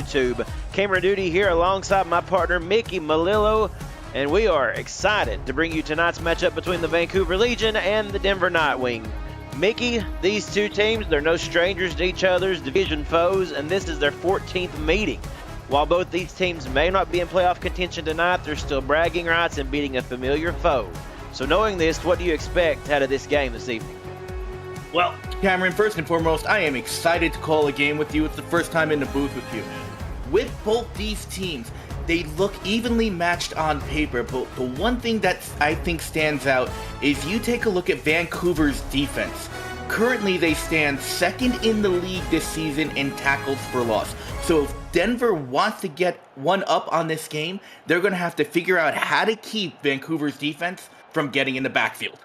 YouTube. Camera duty here alongside my partner Mickey Malillo, and we are excited to bring you tonight's matchup between the Vancouver Legion and the Denver Nightwing. Mickey, these two teams, they're no strangers to each other's division foes, and this is their 14th meeting. While both these teams may not be in playoff contention tonight, they're still bragging rights and beating a familiar foe. So knowing this, what do you expect out of this game this evening? Well, Cameron, first and foremost, I am excited to call a game with you. It's the first time in the booth with you. With both these teams, they look evenly matched on paper, but the one thing that I think stands out is you take a look at Vancouver's defense. Currently, they stand second in the league this season in tackles for loss. So if Denver wants to get one up on this game, they're going to have to figure out how to keep Vancouver's defense from getting in the backfield.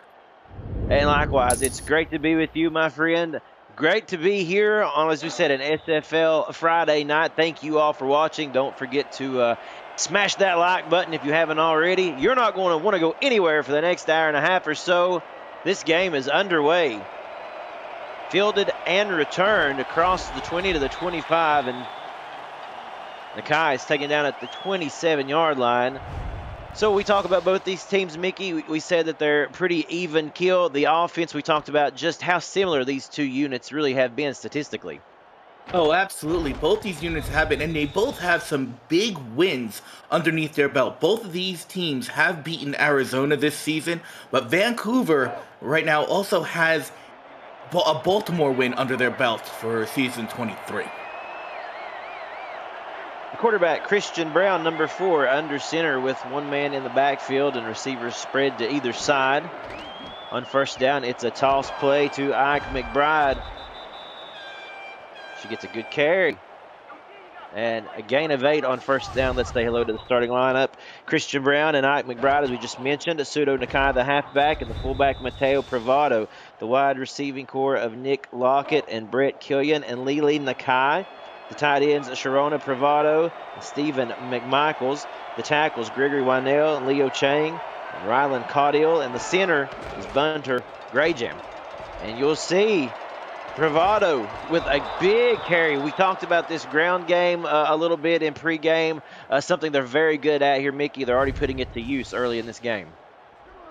And likewise, it's great to be with you, my friend. Great to be here on, as we said, an SFL Friday night. Thank you all for watching. Don't forget to smash that like button if you haven't already. You're not going to want to go anywhere for the next hour and a half or so. This game is underway. Fielded and returned across the 20 to the 25, and Nakai is taken down at the 27-yard line. So we talk about both these teams, Mickey. We said that they're pretty even kill. The offense, we talked about just how similar these two units really have been statistically. Oh, absolutely. Both these units have been, and they both have some big wins underneath their belt. Both of these teams have beaten Arizona this season, but Vancouver right now also has a Baltimore win under their belt for season 23. The quarterback, Christian Brown, number 4, under center with one man in the backfield and receivers spread to either side. On first down, it's a toss play to Ike McBride. She gets a good carry. And a gain of 8 on first down. Let's say hello to the starting lineup. Christian Brown and Ike McBride, as we just mentioned. Pseudo Nakai, the halfback, and the fullback, Mateo Privado. The wide receiving core of Nick Lockett and Brett Killian and Lily Nakai. The tight ends, Sharona Privado and Stephen McMichaels. The tackles, Gregory Wynell and Leo Chang and Rylan Caudill. And the center is Bunter Grayjam. And you'll see Privado with a big carry. We talked about this ground game a little bit in pregame, something they're very good at here, Mickey. They're already putting it to use early in this game.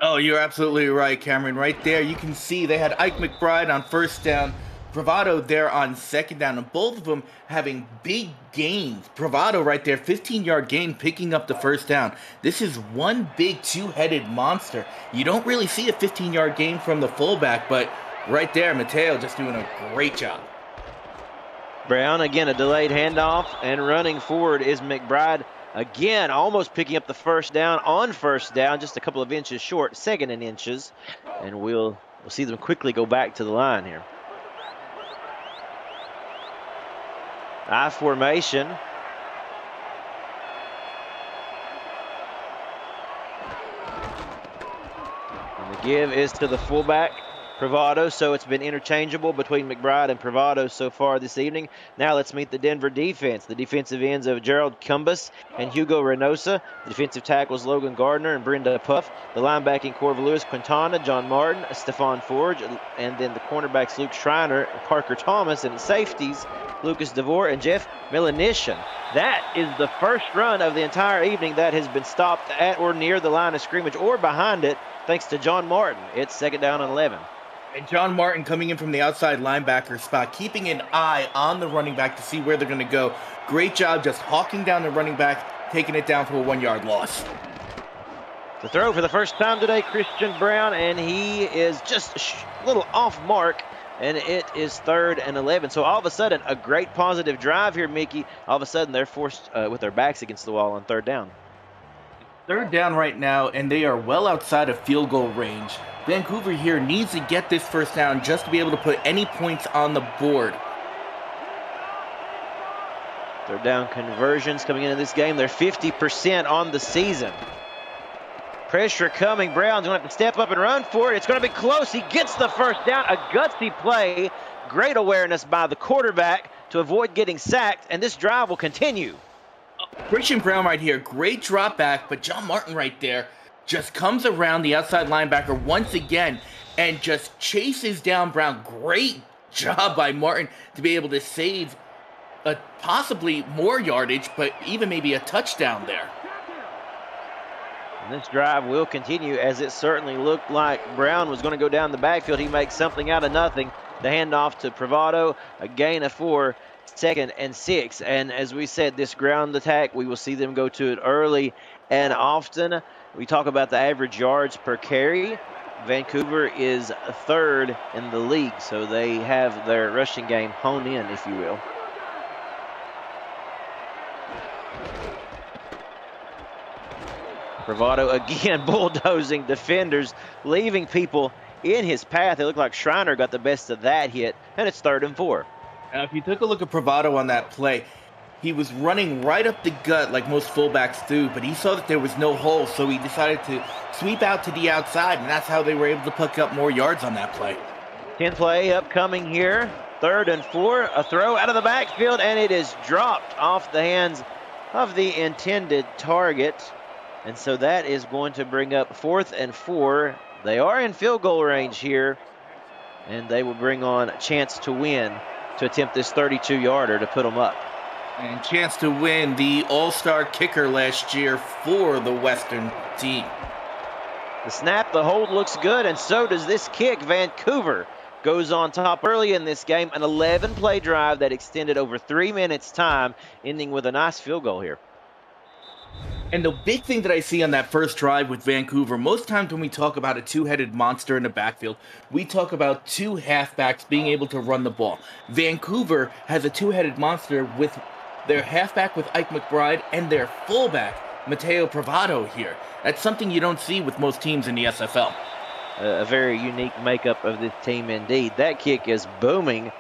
Oh, you're absolutely right, Cameron. Right there, you can see they had Ike McBride on first down, Privado there on second down, and both of them having big gains. Privado right there, 15-yard gain, picking up the first down. This is one big two-headed monster. You don't really see a 15-yard gain from the fullback, but right there, Mateo just doing a great job. Brown, again, a delayed handoff, and running forward is McBride. Again, almost picking up the first down on first down, just a couple of inches short, second in inches. And we'll see them quickly go back to the line here. I formation. And the give is to the fullback, Privado, so it's been interchangeable between McBride and Privado so far this evening. Now let's meet the Denver defense. The defensive ends of Gerald Cumbus and Hugo Reynosa. The defensive tackles, Logan Gardner and Brenda Puff. The linebacking core of Louis Quintana, John Martin, Stephon Forge, and then the cornerbacks, Luke Schreiner, Parker Thomas, and safeties, Lucas DeVore and Jeff Milanishin. That is the first run of the entire evening that has been stopped at or near the line of scrimmage or behind it, thanks to John Martin. It's second down and 11. And John Martin coming in from the outside linebacker spot, keeping an eye on the running back to see where they're going to go. Great job just hawking down the running back, taking it down for a 1-yard loss. The throw for the first time today, Christian Brown, and he is just a little off mark, and it is third and 11. So all of a sudden, a great positive drive here, Mickey. All of a sudden, they're forced with their backs against the wall on third down. Third down right now, and they are well outside of field goal range. Vancouver here needs to get this first down just to be able to put any points on the board. Third down conversions coming into this game. They're 50% on the season. Pressure coming. Brown's going to have to step up and run for it. It's going to be close. He gets the first down. A gutsy play. Great awareness by the quarterback to avoid getting sacked, and this drive will continue. Christian Brown right here. Great drop back, but John Martin right there just comes around the outside linebacker once again and just chases down Brown. Great job by Martin to be able to save possibly more yardage, but even maybe a touchdown there. And this drive will continue, as it certainly looked like Brown was going to go down the backfield. He makes something out of nothing. The handoff to Privado, a gain of 4, 2nd and 6. And as we said, this ground attack, we will see them go to it early and often. We talk about the average yards per carry. Vancouver is 3rd in the league, so they have their rushing game honed in, if you will. Privado again bulldozing defenders, leaving people in his path. It looked like Schreiner got the best of that hit, and it's 3rd and 4. Now, if you took a look at Privado on that play, he was running right up the gut like most fullbacks do, but he saw that there was no hole, so he decided to sweep out to the outside, and that's how they were able to pick up more yards on that play. 10th play upcoming here, 3rd and 4, a throw out of the backfield, and it is dropped off the hands of the intended target. And so that is going to bring up 4th and 4. They are in field goal range here, and they will bring on a chance to win to attempt this 32-yarder to put them up. And chance to win, the all-star kicker last year for the Western team. The snap, the hold looks good, and so does this kick. Vancouver goes on top early in this game, an 11-play drive that extended over 3 minutes' time, ending with a nice field goal here. And the big thing that I see on that first drive with Vancouver, most times when we talk about a two-headed monster in the backfield, we talk about two halfbacks being able to run the ball. Vancouver has a two-headed monster with their halfback with Ike McBride and their fullback, Mateo Privado here. That's something you don't see with most teams in the SFL. A very unique makeup of this team indeed. That kick is booming,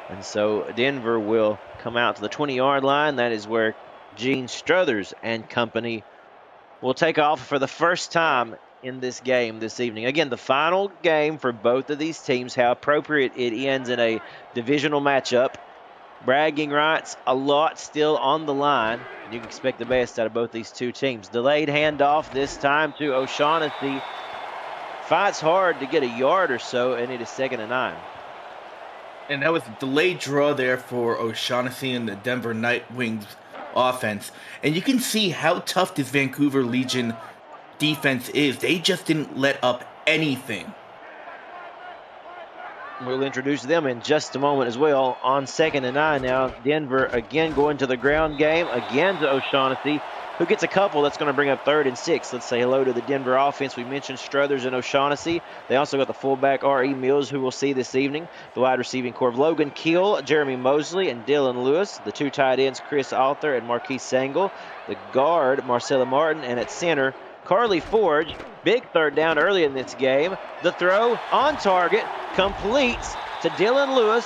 and so Denver will come out to the 20-yard line. That is where Gene Struthers and company will take off for the first time in this game this evening. Again, the final game for both of these teams. How appropriate it ends in a divisional matchup. Bragging rights, a lot still on the line. You can expect the best out of both these two teams. Delayed handoff this time to O'Shaughnessy. Fights hard to get a yard or so, and it is 2nd and 9. And that was a delayed draw there for O'Shaughnessy and the Denver Nightwings offense. And you can see how tough this Vancouver Legion defense is. They just didn't let up anything. We'll introduce them in just a moment as well. On 2nd and 9 now, Denver again going to the ground game, again to O'Shaughnessy, who gets a couple. That's going to bring up 3rd and 6. Let's say hello to the Denver offense. We mentioned Struthers and O'Shaughnessy. They also got the fullback R.E. Mills, who we'll see this evening. The wide receiving core of Logan Keel, Jeremy Mosley, and Dylan Lewis. The two tight ends, Chris Arthur and Marquise Sangle. The guard, Marcella Martin. And at center, Carly Forge. Big 3rd down early in this game. The throw on target completes to Dylan Lewis.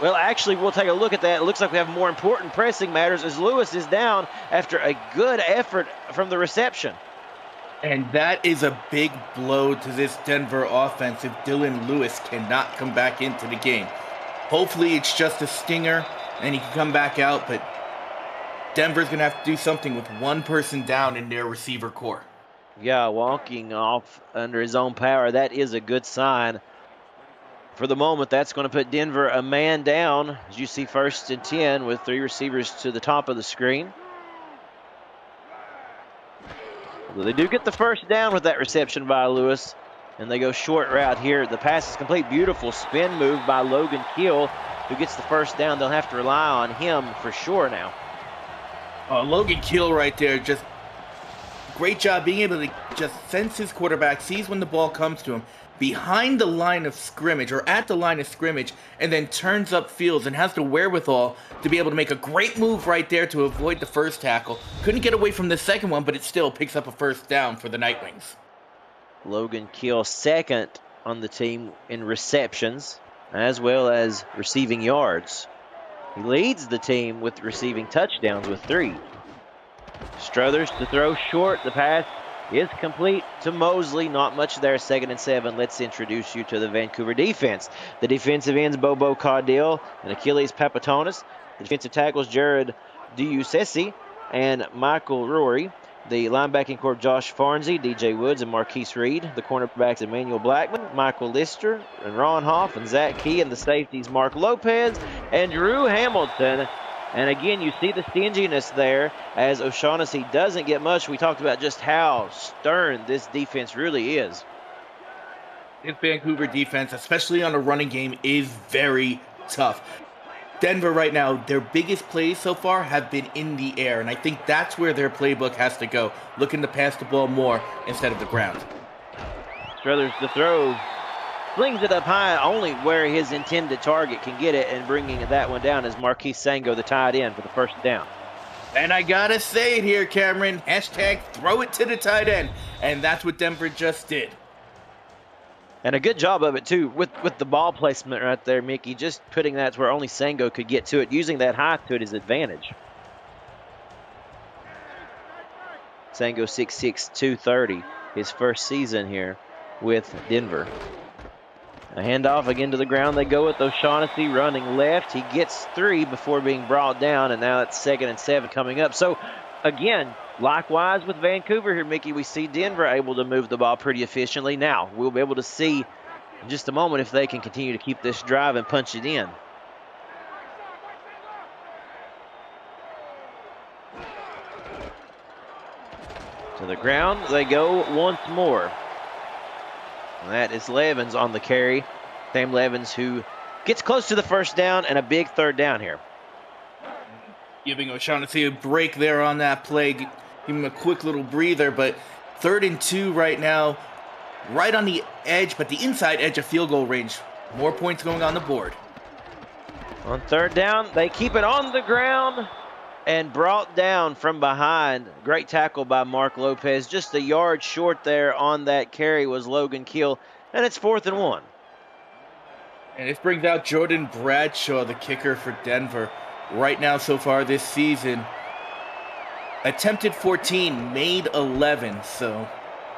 Well, actually, we'll take a look at that. It looks like we have more important pressing matters as Lewis is down after a good effort from the reception. And that is a big blow to this Denver offense if Dylan Lewis cannot come back into the game. Hopefully it's just a stinger and he can come back out, but Denver's going to have to do something with one person down in their receiver core. Yeah, walking off under his own power, that is a good sign. For the moment, that's going to put Denver a man down, as you see 1st and 10 with 3 receivers to the top of the screen. Well, they do get the first down with that reception by Lewis, and they go short route here. The pass is complete. Beautiful spin move by Logan Keel, who gets the first down. They'll have to rely on him for sure now. Logan Keel right there, just great job being able to just sense his quarterback, sees when the ball comes to him, behind the line of scrimmage or at the line of scrimmage, and then turns up fields and has the wherewithal to be able to make a great move right there to avoid the first tackle. Couldn't get away from the second one, but it still picks up a first down for the Nightwings. Logan Keel 2nd on the team in receptions as well as receiving yards. He leads the team with receiving touchdowns with 3. Struthers to throw short. The pass is complete to Mosley. Not much there. 2nd and 7. Let's introduce you to the Vancouver defense. The defensive ends, Bobo Caudill and Achilles Papatonis. The defensive tackles, Jared Diusesi and Michael Rory. The linebacking corps, Josh Farnsey, DJ Woods, and Marquise Reed. The cornerbacks, Emmanuel Blackman, Michael Lister, and Ron Hoff, and Zach Key. And the safeties, Mark Lopez and Drew Hamilton. And again, you see the stinginess there as O'Shaughnessy doesn't get much. We talked about just how stern this defense really is. This Vancouver defense, especially on a running game, is very tough. Denver right now, their biggest plays so far have been in the air, and I think that's where their playbook has to go, looking to pass the ball more instead of the ground. Struthers the throw, flings it up high, only where his intended target can get it, and bringing that one down is Marquise Sango, the tight end, for the first down. And I gotta say it here, Cameron, hashtag throw it to the tight end, and that's what Denver just did. And a good job of it, too, with the ball placement right there, Mickey. Just putting that to where only Sango could get to it, using that height to his advantage. Sango 6'6", 230, his first season here with Denver. A handoff again to the ground. They go with O'Shaughnessy running left. He gets 3 before being brought down, and now it's 2nd and 7 coming up. So, again, likewise with Vancouver here, Mickey, we see Denver able to move the ball pretty efficiently. Now, we'll be able to see in just a moment if they can continue to keep this drive and punch it in. To the ground they go once more. And that is Levens on the carry. Sam Levens, who gets close to the first down and a big third down here. Giving O'Shaughnessy a break there on that play. Give him a quick little breather, but 3rd and 2 right now. Right on the edge, but the inside edge of field goal range. More points going on the board. On 3rd down, they keep it on the ground and brought down from behind. Great tackle by Mark Lopez. Just a yard short there on that carry was Logan Keel, and it's 4th and 1. And this brings out Jordan Bradshaw, the kicker for Denver. Right now so far this season, attempted 14, made 11. So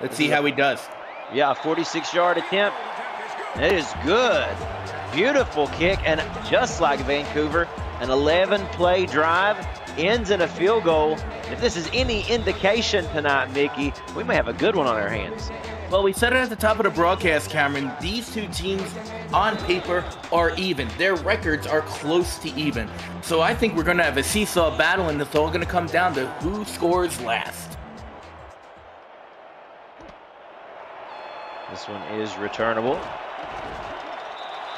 let's see how he does. Yeah, a 46-yard attempt. It is good. Beautiful kick, and just like Vancouver, an 11-play drive ends in a field goal. If this is any indication tonight, Mickey, we may have a good one on our hands. Well, we said it at the top of the broadcast, Cameron. These two teams, on paper, are even. Their records are close to even. So I think we're going to have a seesaw battle, and it's all going to come down to who scores last. This one is returnable.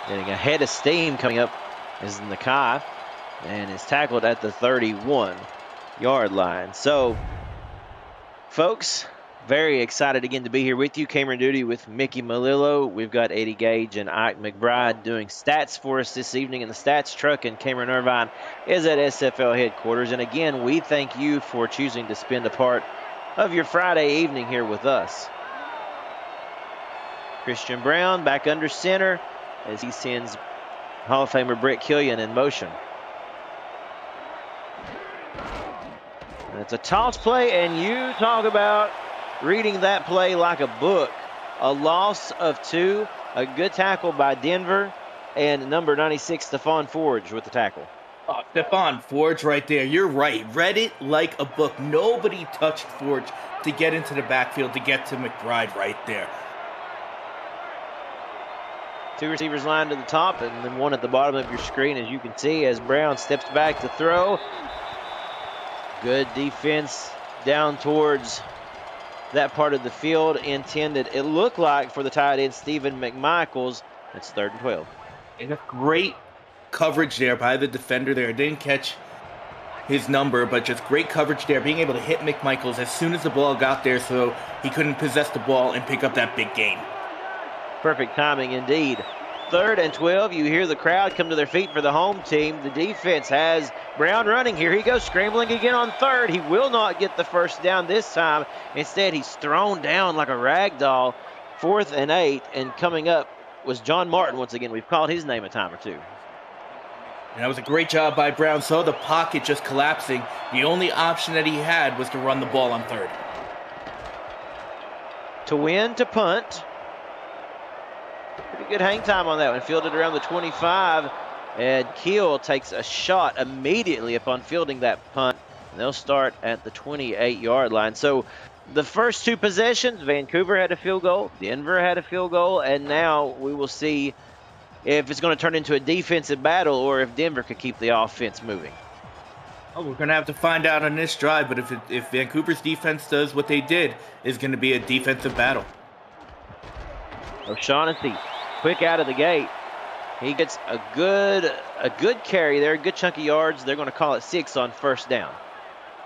Getting a head of steam coming up is Nakai, and is tackled at the 31-yard line. So, folks, very excited again to be here with you. Cameron Duty with Mickey Malillo. We've got Eddie Gage and Ike McBride doing stats for us this evening in the stats truck, and Cameron Irvine is at SFL headquarters. And again, we thank you for choosing to spend a part of your Friday evening here with us. Christian Brown back under center as he sends Hall of Famer Brett Killian in motion. And it's a toss play, and you talk about reading that play like a book. A loss of 2, a good tackle by Denver, and number 96, Stephon Forge with the tackle. Oh, Stephon Forge right there. You're right. Read it like a book. Nobody touched Forge to get into the backfield to get to McBride right there. 2 receivers lined to the top, and then 1 at the bottom of your screen, as you can see, as Brown steps back to throw. Good defense down towards that part of the field intended, it looked like, for the tight end Stephen McMichaels. It's 3rd and 12. And a great coverage there by the defender there. Didn't catch his number, but just great coverage there, being able to hit McMichaels as soon as the ball got there so he couldn't possess the ball and pick up that big gain. Perfect timing indeed. 3rd and 12. You hear the crowd come to their feet for the home team. The defense has Brown running. Here he goes, scrambling again on 3rd. He will not get the first down this time. Instead, he's thrown down like a rag doll. 4th and 8, and coming up was John Martin once again. We've called his name a time or two. And that was a great job by Brown. Saw the pocket just collapsing. The only option that he had was to run the ball on 3rd. To win, to punt. Pretty good hang time on that one. Fielded around the 25. And Keel takes a shot immediately upon fielding that punt. And they'll start at the 28-yard line. So the first 2 possessions, Vancouver had a field goal, Denver had a field goal, and now we will see if it's going to turn into a defensive battle or if Denver could keep the offense moving. Oh, we're going to have to find out on this drive, but if Vancouver's defense does what they did, it's going to be a defensive battle. O'Shaughnessy, quick out of the gate. He gets a good carry there, a good chunk of yards. They're going to call it 6 on first down.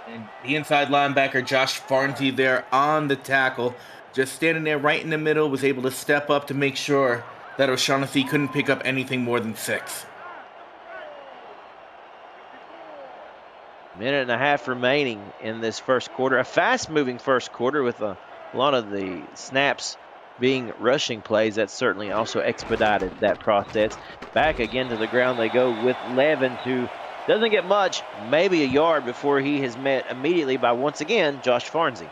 And the inside linebacker, Josh Farnsey, there on the tackle, just standing there right in the middle, was able to step up to make sure that O'Shaughnessy couldn't pick up anything more than 6. Minute and a half remaining in this first quarter. A fast-moving first quarter with a lot of the snaps being rushing plays. That certainly also expedited that process. Back again to the ground they go with Levin, who doesn't get much, maybe a yard before he is met immediately by, once again, Josh Farnsey.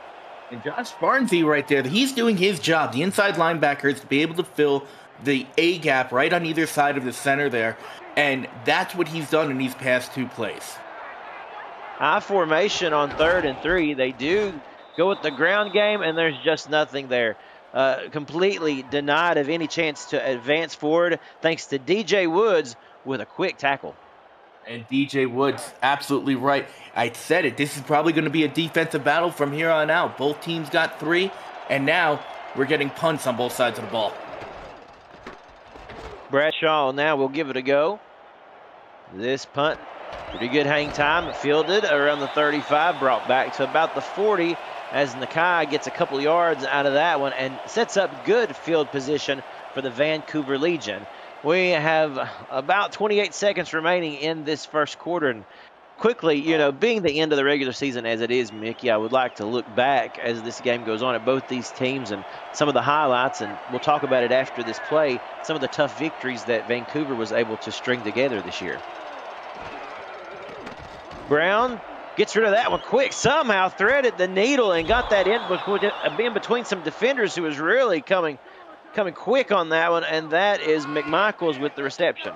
And Josh Farnsey right there, he's doing his job. The inside linebacker is to be able to fill the A gap right on either side of the center there. And that's what he's done in these past 2 plays. High formation on 3rd and 3. They do go with the ground game, and there's just nothing there. Completely denied of any chance to advance forward, thanks to DJ Woods with a quick tackle. And DJ Woods, absolutely right. I said it. This is probably going to be a defensive battle from here on out. Both teams got 3, and now we're getting punts on both sides of the ball. Bradshaw now will give it a go. This punt, pretty good hang time. Fielded around the 35, brought back to about the 40 as Nakai gets a couple yards out of that one and sets up good field position for the Vancouver Legion. We have about 28 seconds remaining in this first quarter. And quickly, being the end of the regular season as it is, Mickey, I would like to look back as this game goes on at both these teams and some of the highlights, and we'll talk about it after this play, some of the tough victories that Vancouver was able to string together this year. Brown gets rid of that one quick, somehow threaded the needle and got that in between some defenders who was really coming quick on that one, and that is McMichaels with the reception.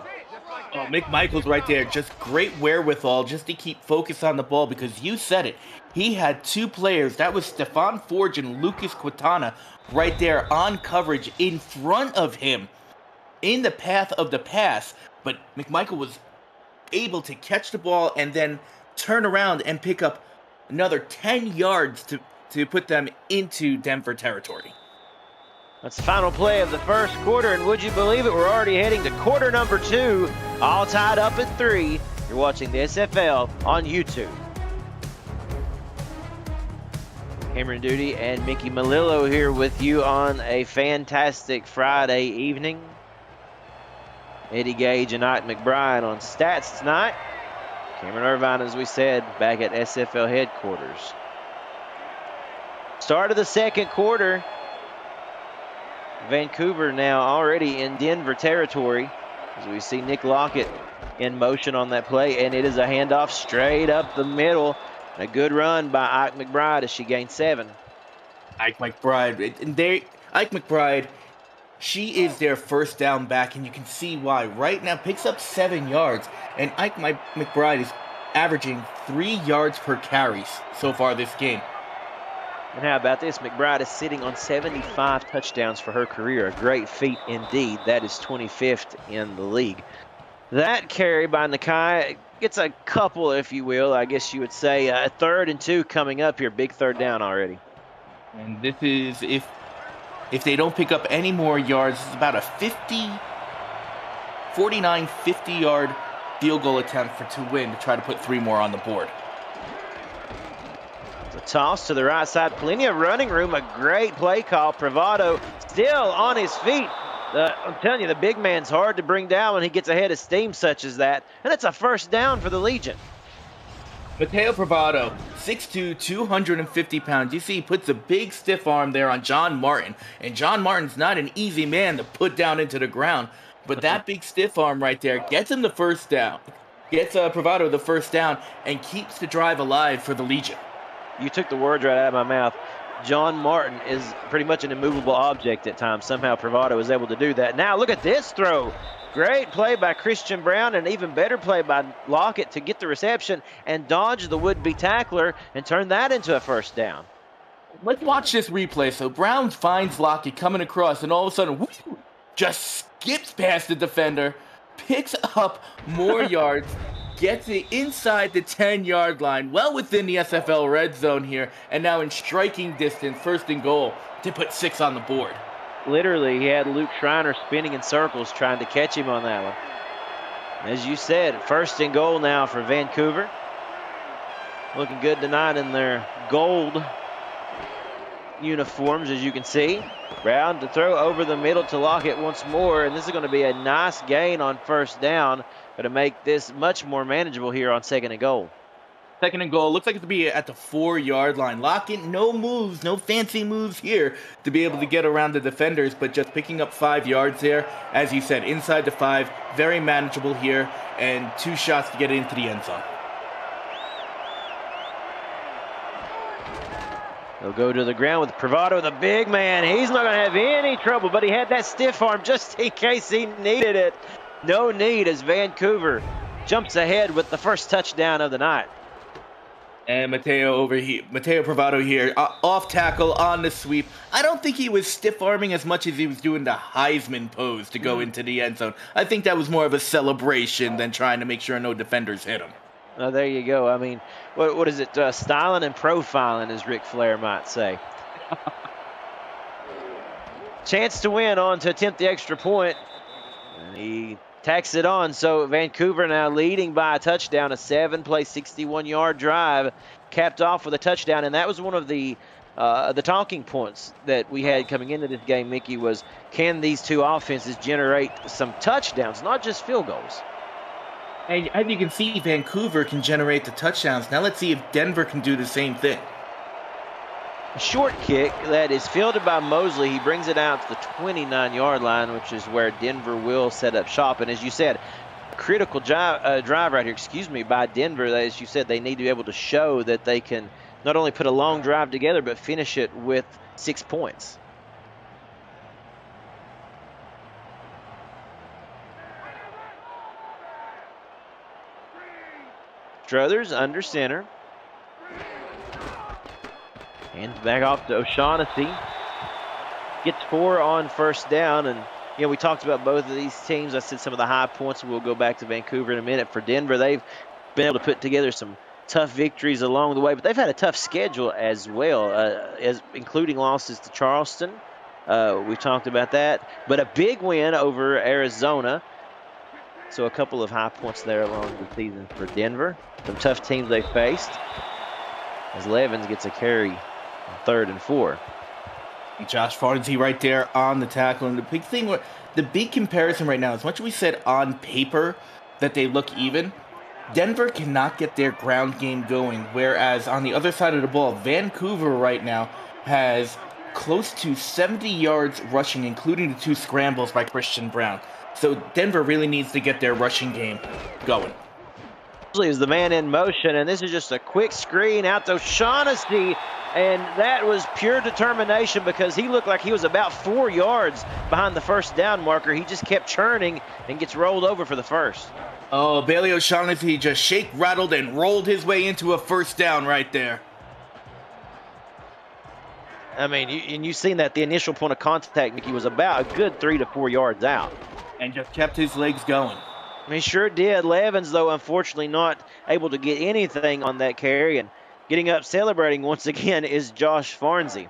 Oh, McMichaels right there, just great wherewithal just to keep focus on the ball, because you said it. He had 2 players, that was Stefan Forge and Lucas Quintana, right there on coverage in front of him in the path of the pass, but McMichael was able to catch the ball and then turn around and pick up another 10 yards to put them into Denver territory. That's the final play of the first quarter, and would you believe it, we're already heading to quarter number 2, all tied up at 3. You're watching the SFL on YouTube. Cameron Duty and Mickey Melillo here with you on a fantastic Friday evening. Eddie Gage and Ike McBride on stats tonight. Cameron Irvine, as we said, back at SFL headquarters. Start of the second quarter. Vancouver now already in Denver territory as we see Nick Lockett in motion on that play, and it is a handoff straight up the middle. And a good run by Ike McBride as she gains 7. Ike McBride, she is their first down back, and you can see why. Right now, picks up 7 yards, and Ike McBride is averaging 3 yards per carry so far this game. And how about this? McBride is sitting on 75 touchdowns for her career. A great feat indeed. That is 25th in the league. That carry by Nakai gets a couple, if you will, I guess you would say. 3rd and 2 coming up here. Big 3rd down already. And this is, if they don't pick up any more yards, it's about a 49, 50-yard field goal attempt to win to try to put 3 more on the board. The toss to the right side. Plenty of running room. A great play call. Privado still on his feet. I'm telling you, the big man's hard to bring down when he gets ahead of steam such as that. And it's a first down for the Legion. Mateo Privado, 6'2", 250 pounds. You see he puts a big stiff arm there on John Martin. And John Martin's not an easy man to put down into the ground. But that big stiff arm right there gets him the first down. Gets Privado the first down and keeps the drive alive for the Legion. You took the words right out of my mouth. John Martin is pretty much an immovable object at times. Somehow Privado was able to do that. Now look at this throw. Great play by Christian Brown, and even better play by Lockett to get the reception and dodge the would-be tackler and turn that into a first down. Let's watch this replay. So Brown finds Lockett coming across, and all of a sudden, whoosh, just skips past the defender, picks up more yards, gets it inside the 10-yard line, well within the SFL red zone here, and now in striking distance, 1st and goal, to put 6 on the board. Literally, he had Luke Schreiner spinning in circles trying to catch him on that one. As you said, 1st and goal now for Vancouver. Looking good tonight in their gold uniforms, as you can see. Brown to throw over the middle to Lockett once more, and this is going to be a nice gain on 1st down, but to make this much more manageable here on 2nd and goal. 2nd and goal, looks like it's to be at the 4-yard line. Lockett, no moves, no fancy moves here to be able to get around the defenders, but just picking up 5 yards there. As you said, inside the 5, very manageable here, and 2 shots to get into the end zone. He'll go to the ground with Privado, the big man. He's not going to have any trouble, but he had that stiff arm just in case he needed it. No need as Vancouver jumps ahead with the 1st touchdown of the night. And Mateo Privado here, off tackle on the sweep. I don't think he was stiff-arming as much as he was doing the Heisman pose to go into the end zone. I think that was more of a celebration than trying to make sure no defenders hit him. Oh, there you go. I mean, what is it? Styling and profiling, as Ric Flair might say. Chance to win on to attempt the extra point. And he tacks it on. So Vancouver now leading by a touchdown, a 7-play, 61-yard drive, capped off with a touchdown. And that was one of the talking points that we had coming into this game, Mickey, was can these two offenses generate some touchdowns, not just field goals? And as you can see, Vancouver can generate the touchdowns. Now let's see if Denver can do the same thing. A short kick that is fielded by Mosley. He brings it out to the 29-yard line, which is where Denver will set up shop. And as you said, critical drive right here, by Denver. As you said, they need to be able to show that they can not only put a long drive together, but finish it with 6 points. Struthers under center. Hands back off to O'Shaughnessy. Gets 4 on 1st down. And, we talked about both of these teams. I said some of the high points. We'll go back to Vancouver in a minute. For Denver, they've been able to put together some tough victories along the way. But they've had a tough schedule as well, including losses to Charleston. We talked about that. But a big win over Arizona. So a couple of high points there along the season for Denver. Some tough teams they faced. As Levens gets a carry on 3rd and 4. Josh Farnsey right there on the tackle. And the big comparison right now, as much as we said on paper that they look even, Denver cannot get their ground game going. Whereas on the other side of the ball, Vancouver right now has close to 70 yards rushing, including the 2 scrambles by Christian Brown. So Denver really needs to get their rushing game going. Is the man in motion, and this is just a quick screen out to O'Shaughnessy, and that was pure determination because he looked like he was about 4 yards behind the 1st down marker. He just kept churning and gets rolled over for the 1st. Oh, Bailey O'Shaughnessy just shake, rattled, and rolled his way into a 1st down right there. I mean, you've seen that the initial point of contact, Mickey, was about a good 3 to 4 yards out. And just kept his legs going. He sure did. Levens, though, unfortunately not able to get anything on that carry. And getting up celebrating once again is Josh Farnsey.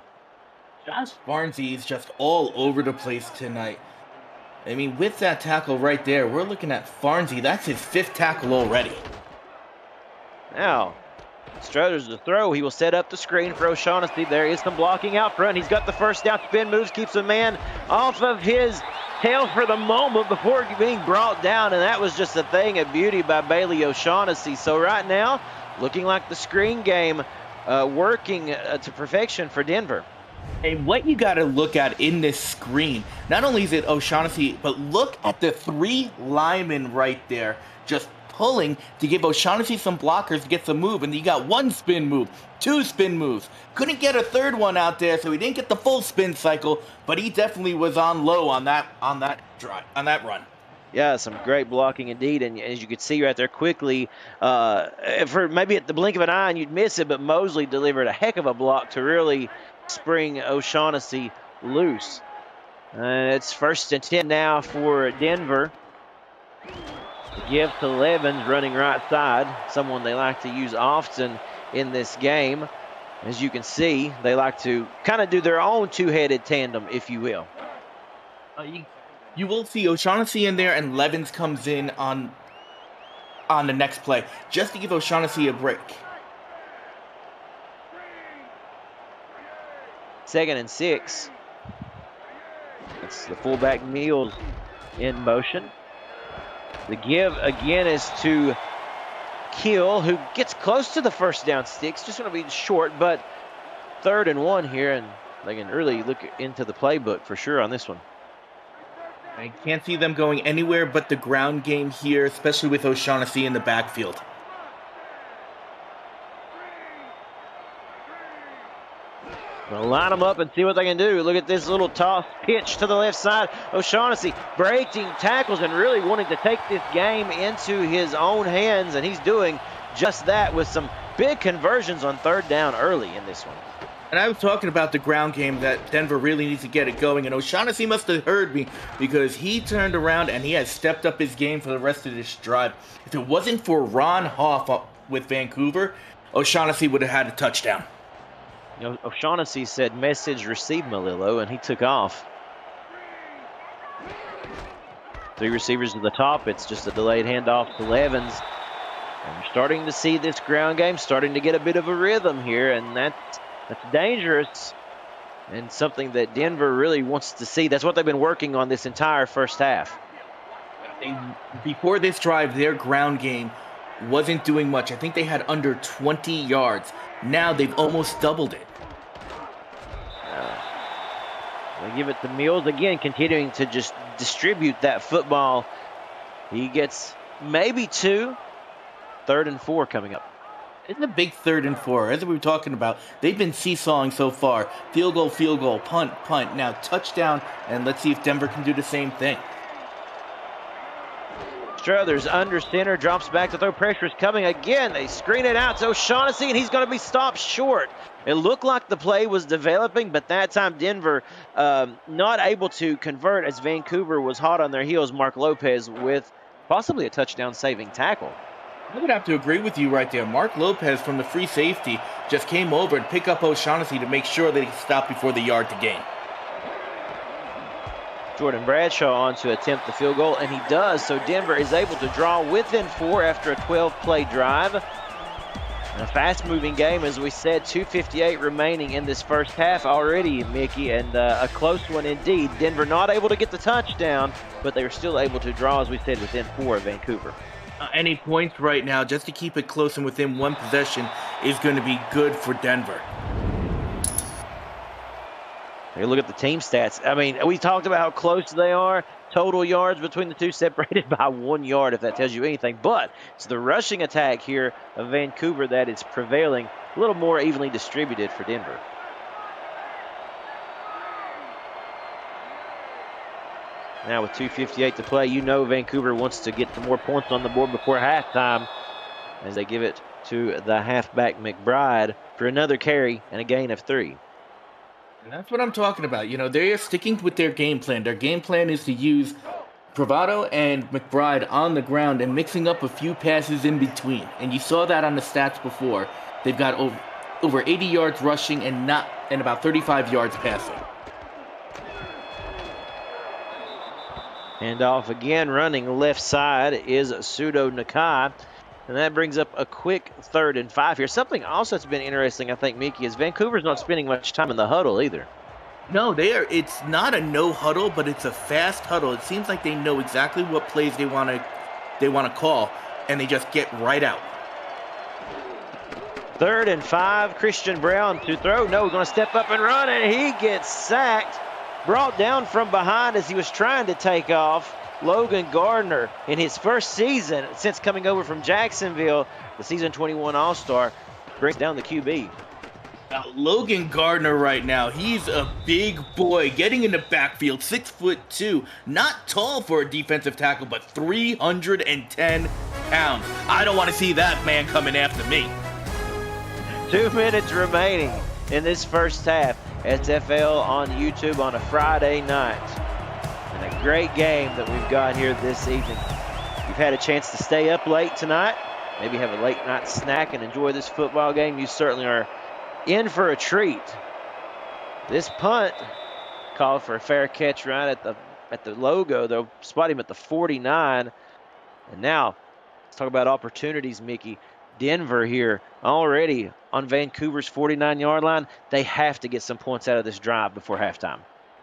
Josh Farnsey is just all over the place tonight. I mean, with that tackle right there, we're looking at Farnsey. That's his 5th tackle already. Now, Struthers the throw. He will set up the screen for O'Shaughnessy. There is some blocking out front. He's got the 1st down. Spin moves, keeps a man off of his tail for the moment before being brought down, and that was just a thing of beauty by Bailey O'Shaughnessy. So right now, looking like the screen game working to perfection for Denver. And what you got to look at in this screen, not only is it O'Shaughnessy, but look at the 3 linemen right there just pulling to give O'Shaughnessy some blockers to get some move. And you got 1 spin move, 2 spin moves. Couldn't get a 3rd one out there, so he didn't get the full spin cycle, but he definitely was on low on that run. Yeah, some great blocking indeed, and as you could see right there quickly, for maybe at the blink of an eye and you'd miss it, but Mosley delivered a heck of a block to really spring O'Shaughnessy loose. It's 1st and 10 now for Denver. The give to Levens running right side, someone they like to use often in this game. As you can see, they like to kind of do their own two-headed tandem, if you will. You will see O'Shaughnessy in there, and Levens comes in on the next play, just to give O'Shaughnessy a break. 2nd and 6. It's the fullback Mills in motion. The give again is to Keel, who gets close to the first down sticks. Just going to be short, but 3rd and 1 here, and they can really look into the playbook for sure on this one. I can't see them going anywhere but the ground game here, especially with O'Shaughnessy in the backfield. Gonna line them up and see what they can do. Look at this little toss pitch to the left side. O'Shaughnessy breaking tackles and really wanting to take this game into his own hands, and he's doing just that with some big conversions on 3rd down early in this one. And I was talking about the ground game that Denver really needs to get it going, and O'Shaughnessy must have heard me because he turned around and he has stepped up his game for the rest of this drive. If it wasn't for Ron Hoff with Vancouver, O'Shaughnessy would have had a touchdown. You know, O'Shaughnessy said, "Message received, Malillo," and he took off. 3 receivers at the top. It's just a delayed handoff to Levens. And we're starting to see this ground game starting to get a bit of a rhythm here, and that's dangerous and something that Denver really wants to see. That's what they've been working on this entire first half. Before this drive, their ground game wasn't doing much. I think they had under 20 yards. Now they've almost doubled it. They give it to Mills again, continuing to just distribute that football. He gets maybe 2. 3rd and 4 coming up. It's a big 3rd and 4. As we were talking about, they've been seesawing so far. Field goal, punt. Now touchdown, and let's see if Denver can do the same thing. Struthers under center, drops back to throw. Pressure is coming again. They screen it out to O'Shaughnessy, and he's going to be stopped short. It looked like the play was developing, but that time Denver not able to convert as Vancouver was hot on their heels. Mark Lopez with possibly a touchdown-saving tackle. I would have to agree with you right there. Mark Lopez from the free safety just came over and picked up O'Shaughnessy to make sure that he stopped before the yard to gain. Jordan Bradshaw on to attempt the field goal, and he does. So Denver is able to draw within 4 after a 12-play drive. A fast-moving game, as we said, 2:58 remaining in this first half already, Mickey, and a close one indeed. Denver not able to get the touchdown, but they were still able to draw, as we said, within 4 of Vancouver. Any points right now, just to keep it close and within 1 possession, is going to be good for Denver. Hey, look at the team stats. I mean, we talked about how close they are. Total yards between the two separated by 1 yard, if that tells you anything. But it's the rushing attack here of Vancouver that is prevailing, a little more evenly distributed for Denver. Now with 2:58 to play, you know Vancouver wants to get some more points on the board before halftime as they give it to the halfback McBride for another carry and a gain of 3. And that's what I'm talking about. You know, they're sticking with their game plan. Their game plan is to use Bravado and McBride on the ground and mixing up a few passes in between. And you saw that on the stats before. They've got over 80 yards rushing and about 35 yards passing. Handoff again, running left side is Pseudo Nakai. And that brings up a quick 3rd and 5 here. Something also that's been interesting, I think, Mickey, is Vancouver's not spending much time in the huddle either. No, it's not a no huddle, but it's a fast huddle. It seems like they know exactly what plays they want to call, and they just get right out. 3rd and 5, Christian Brown to throw. No, going to step up and run, and he gets sacked. Brought down from behind as he was trying to take off. Logan Gardner, in his first season since coming over from Jacksonville, the season 21 All-Star, brings down the QB. Now, Logan Gardner right now, he's a big boy, getting in the backfield, 6'2", not tall for a defensive tackle, but 310 pounds. I don't want to see that man coming after me. 2 minutes remaining in this first half. SFL on YouTube on a Friday night. great game that we've got here this evening. You've had a chance to stay up late tonight, maybe have a late night snack and enjoy this football game. You certainly are in for a treat. This punt called for a fair catch right at the logo. They'll spot him at the 49. And now, let's talk about opportunities, Mickey. Denver here already on Vancouver's 49-yard line. They have to get some points out of this drive before halftime.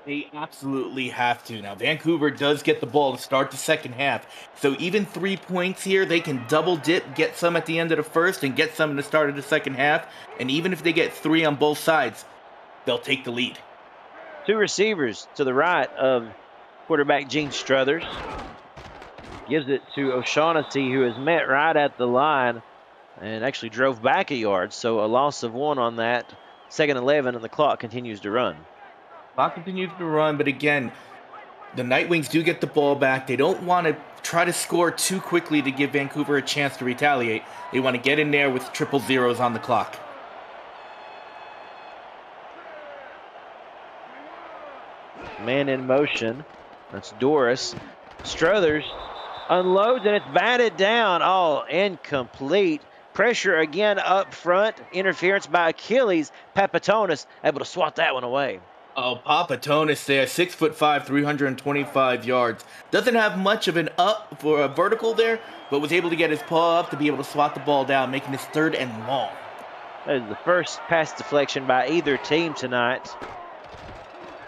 They absolutely have to. Now, Vancouver does get the ball to start the second half. So even 3 points here, they can double dip, get some at the end of the first, and get some in the start of the second half. And even if they get 3 on both sides, they'll take the lead. 2 receivers to the right of quarterback Gene Struthers. Gives it to O'Shaughnessy, who is met right at the line and actually drove back a yard. So a loss of 1 on that. 2nd and 11, and the clock continues to run. Clock continues to run, but again, the Nightwings do get the ball back. They don't want to try to score too quickly to give Vancouver a chance to retaliate. They want to get in there with triple zeros on the clock. Man in motion. That's Doris. Struthers unloads, and it's batted down. All incomplete. Pressure again up front. Interference by Achilles. Papatonis able to swat that one away. Oh, Papatonis there, 6'5", 325 yards. Doesn't have much of an up for a vertical there, but was able to get his paw up to be able to swat the ball down, making this 3rd and long. That is the first pass deflection by either team tonight.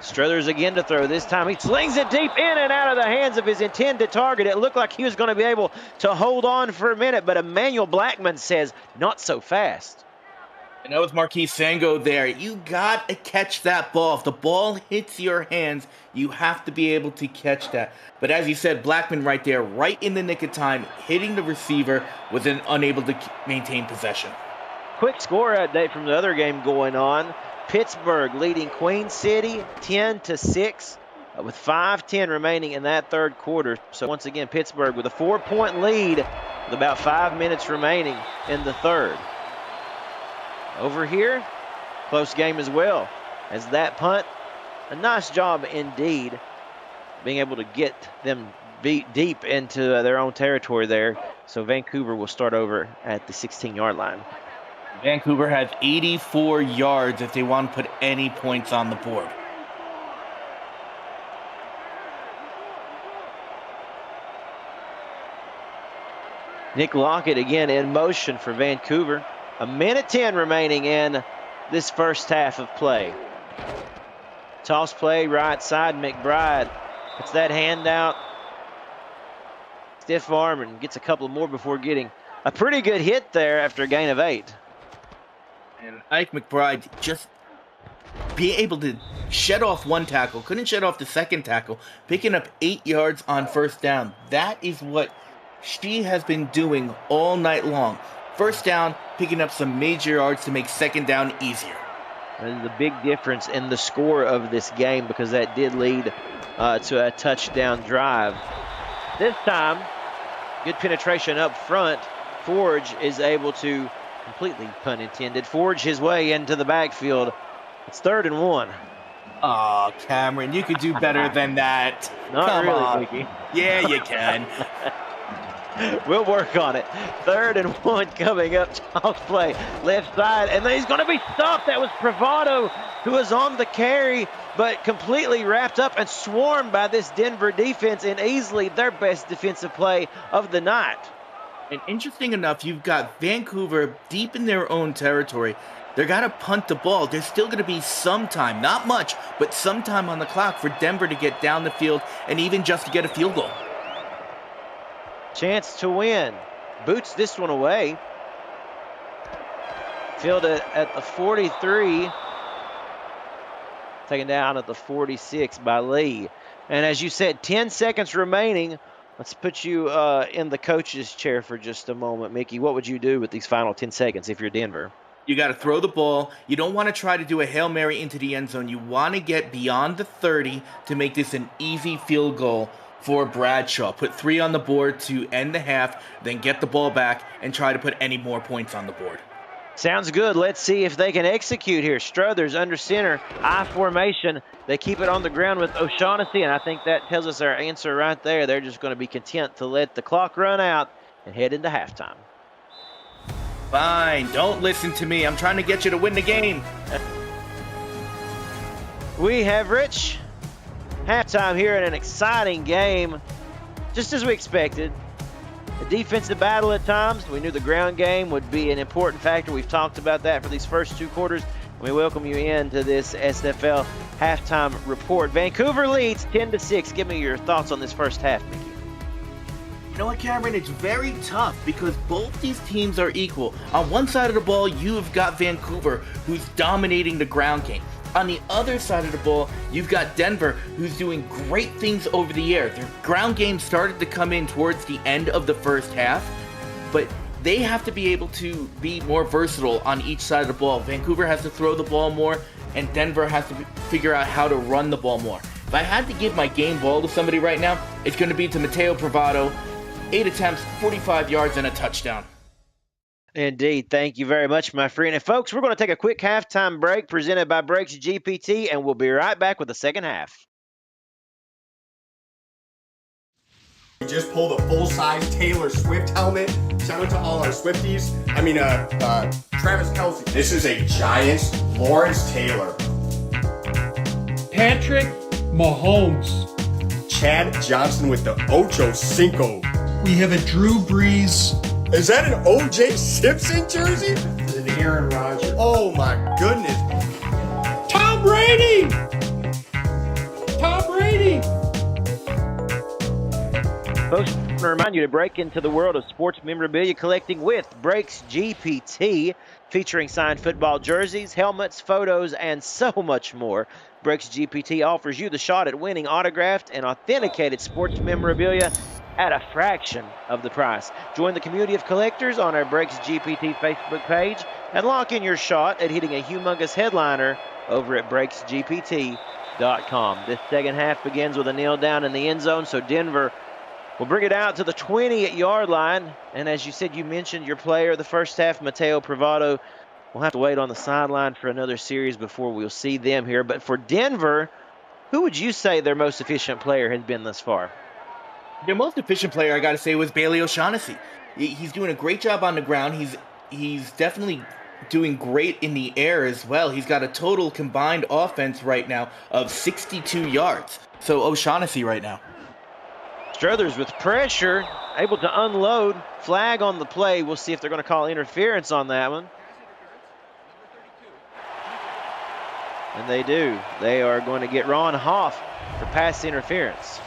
Struthers again to throw. This time he slings it deep in and out of the hands of his intended target. It looked like he was going to be able to hold on for a minute, but Emmanuel Blackman says, not so fast. And that was Marquise Sango there. You got to catch that ball. If the ball hits your hands, you have to be able to catch that. But as you said, Blackman right there, right in the nick of time, hitting the receiver, was unable to maintain possession. Quick score update from the other game going on. Pittsburgh leading Queen City 10-6 with 5:10 remaining in that third quarter. So once again, Pittsburgh with a 4-point lead with about 5 minutes remaining in the third. Over here, close game as well, as that punt, a nice job indeed, being able to get them deep into their own territory there. So Vancouver will start over at the 16-yard line. Vancouver has 84 yards if they want to put any points on the board. Nick Lockett again in motion for Vancouver. 1:10 remaining in this first half of play. Toss play right side. McBride gets that handout. Stiff arm and gets a couple more before getting a pretty good hit there after a gain of 8. And Ike McBride just being able to shed off 1 tackle, couldn't shed off the second tackle, picking up 8 yards on first down. That is what she has been doing all night long. First down, picking up some major yards to make second down easier. That is the big difference in the score of this game, because that did lead to a touchdown drive. This time, good penetration up front. Forge is able to completely, pun intended, forge his way into the backfield. It's 3rd and 1. Oh, Cameron, you could do better than that. Not Come really, on. Mickey. Yeah, you can. We'll work on it. 3rd and 1 coming up. Toss play left side, and he's going to be stopped. That was Bravado, who was on the carry, but completely wrapped up and swarmed by this Denver defense, and easily their best defensive play of the night. And interesting enough, you've got Vancouver deep in their own territory. They're got to punt the ball. There's still going to be some time, not much, but some time on the clock for Denver to get down the field and even just to get a field goal. Chance to win. Boots this one away. Field at the 43. Taken down at the 46 by Lee. And as you said, 10 seconds remaining. Let's put you in the coach's chair for just a moment. Mickey, what would you do with these final 10 seconds if you're Denver? You got to throw the ball. You don't want to try to do a Hail Mary into the end zone. You want to get beyond the 30 to make this an easy field goal for Bradshaw. Put 3 on the board to end the half, then get the ball back and try to put any more points on the board. Sounds good. Let's see if they can execute here. Struthers under center, I formation. They keep it on the ground with O'Shaughnessy, and I think that tells us our answer right there. They're just going to be content to let the clock run out and head into halftime. Fine, don't listen to me. I'm trying to get you to win the game. We have Rich. Halftime here in an exciting game, just as we expected. A defensive battle at times. We knew the ground game would be an important factor. We've talked about that for these first two quarters. And we welcome you into this SFL halftime report. Vancouver leads 10-6. Give me your thoughts on this first half, Mickey. You know what, Cameron? It's very tough because both these teams are equal. On one side of the ball, you have got Vancouver, who's dominating the ground game. On the other side of the ball, you've got Denver, who's doing great things over the air. Their ground game started to come in towards the end of the first half, but they have to be able to be more versatile on each side of the ball. Vancouver has to throw the ball more, and Denver has to figure out how to run the ball more. If I had to give my game ball to somebody right now, it's going to be to Matteo Privado. 8 attempts, 45 yards, and a touchdown. Indeed. Thank you very much, my friend. And folks, we're going to take a quick halftime break presented by Breaks GPT, and we'll be right back with the second half. We just pulled a full-size Taylor Swift helmet. Shout out to all our Swifties. Travis Kelce. This is a Giants Lawrence Taylor. Patrick Mahomes. Chad Johnson with the Ocho Cinco. We have a Drew Brees. Is that an O.J. Simpson jersey? It's an Aaron Rodgers. Oh my goodness. Tom Brady! Tom Brady! Folks, I want to remind you to break into the world of sports memorabilia collecting with Breaks GPT, featuring signed football jerseys, helmets, photos, and so much more. Breaks GPT offers you the shot at winning autographed and authenticated sports memorabilia at a fraction of the price. Join the community of collectors on our Breaks GPT Facebook page and lock in your shot at hitting a humongous headliner over at breaksgpt.com. This second half begins with a kneel down in the end zone, so Denver will bring it out to the 20-yard line. And as you said, you mentioned your player of the first half, Matteo Privado. We'll have to wait on the sideline for another series before we'll see them here. But for Denver, who would you say their most efficient player has been thus far? Their most efficient player, I got to say, was Bailey O'Shaughnessy. He's doing a great job on the ground. He's definitely doing great in the air as well. He's got a total combined offense right now of 62 yards. So O'Shaughnessy right now. Struthers with pressure, able to unload. Flag on the play. We'll see if they're going to call interference on that one. And they do. They are going to get Ron Hoff for pass interference.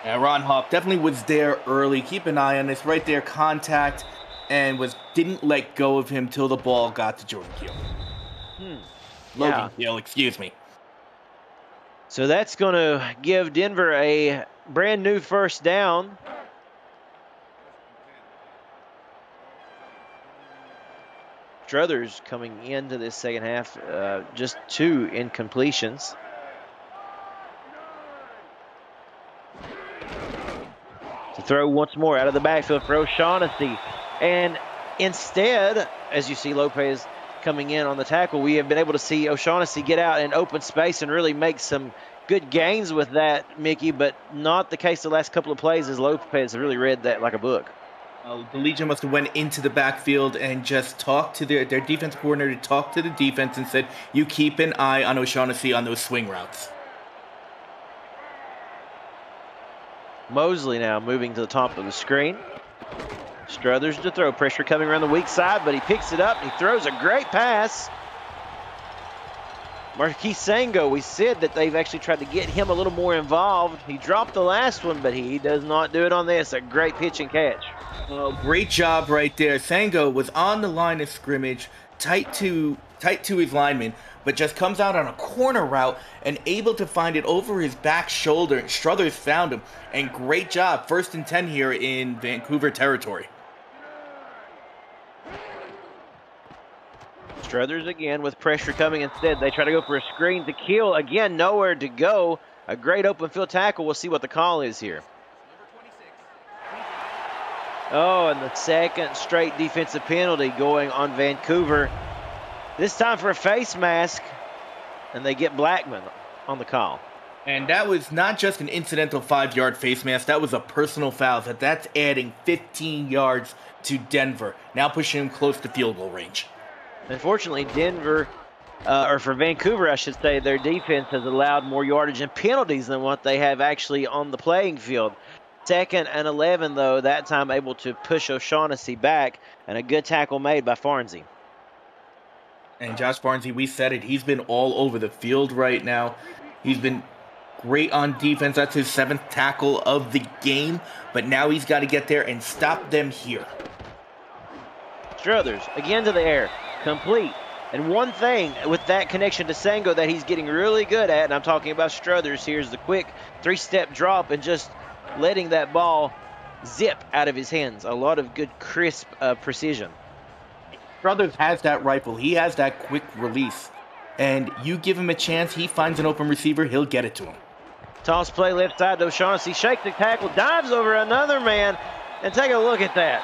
Yeah, Ron Hoff definitely was there early. Keep an eye on this. Right there, contact, and didn't let go of him till the ball got to Jordan Keel. Logan Keel, excuse me. So that's going to give Denver a brand new first down. Struthers coming into this second half, just 2 incompletions. To throw once more out of the backfield for O'Shaughnessy. And instead, as you see Lopez coming in on the tackle, we have been able to see O'Shaughnessy get out in open space and really make some good gains with that, Mickey, but not the case the last couple of plays as Lopez really read that like a book. The Legion must have went into the backfield and just talked to their defense coordinator, talked to the defense and said, you keep an eye on O'Shaughnessy on those swing routes. Mosley now moving to the top of the screen. Struthers to throw. Pressure coming around the weak side, but he picks it up and he throws a great pass. Marquis Sango, we said that they've actually tried to get him a little more involved. He dropped the last one, but he does not do it on this. A great pitch and catch. Great job right there. Sango was on the line of scrimmage, tight to his lineman, but just comes out on a corner route and able to find it over his back shoulder. And Struthers found him. And great job. 1st and 10 here in Vancouver territory. Struthers again with pressure coming instead. They try to go for a screen to Keel. Again, nowhere to go. A great open field tackle. We'll see what the call is here. Oh, and the second straight defensive penalty going on Vancouver. This time for a face mask, and they get Blackman on the call. And that was not just an incidental 5-yard face mask, that was a personal foul. That's adding 15 yards to Denver, now pushing him close to field goal range. Unfortunately, Denver, or for Vancouver, I should say, their defense has allowed more yardage and penalties than what they have actually on the playing field. 2nd and 11, though, that time able to push O'Shaughnessy back, and a good tackle made by Farnsey. And Josh Farnsey, we said it, he's been all over the field right now. He's been great on defense. That's his 7th tackle of the game, but now he's got to get there and stop them here. Struthers, again to the air, complete. And one thing with that connection to Sango that he's getting really good at, and I'm talking about Struthers, here's the quick 3-step drop and just letting that ball zip out of his hands. A lot of good, crisp precision. Struthers has that rifle. He has that quick release. And you give him a chance, he finds an open receiver, he'll get it to him. Toss play left side to O'Shaughnessy, shake the tackle, dives over another man, and take a look at that.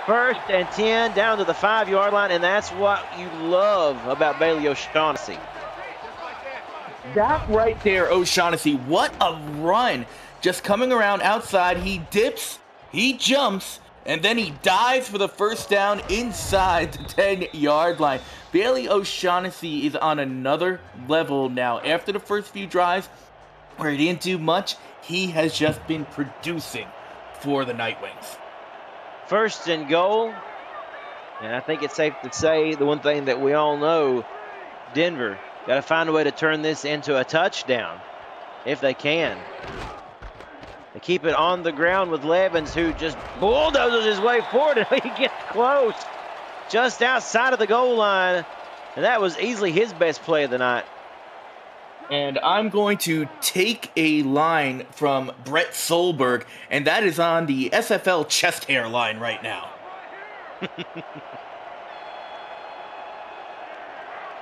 1st and 10 down to the 5-yard line, and that's what you love about Bailey O'Shaughnessy. That right there, O'Shaughnessy, what a run. Just coming around outside, he dips, he jumps, and then he dives for the first down inside the 10-yard line. Bailey O'Shaughnessy is on another level now. After the first few drives, where he didn't do much, he has just been producing for the Nightwings. 1st and goal, and I think it's safe to say the one thing that we all know, Denver got to find a way to turn this into a touchdown if they can. They keep it on the ground with Levens, who just bulldozes his way forward, and he gets close just outside of the goal line, and that was easily his best play of the night. And I'm going to take a line from Brett Solberg, and that is on the SFL chest hair line right now.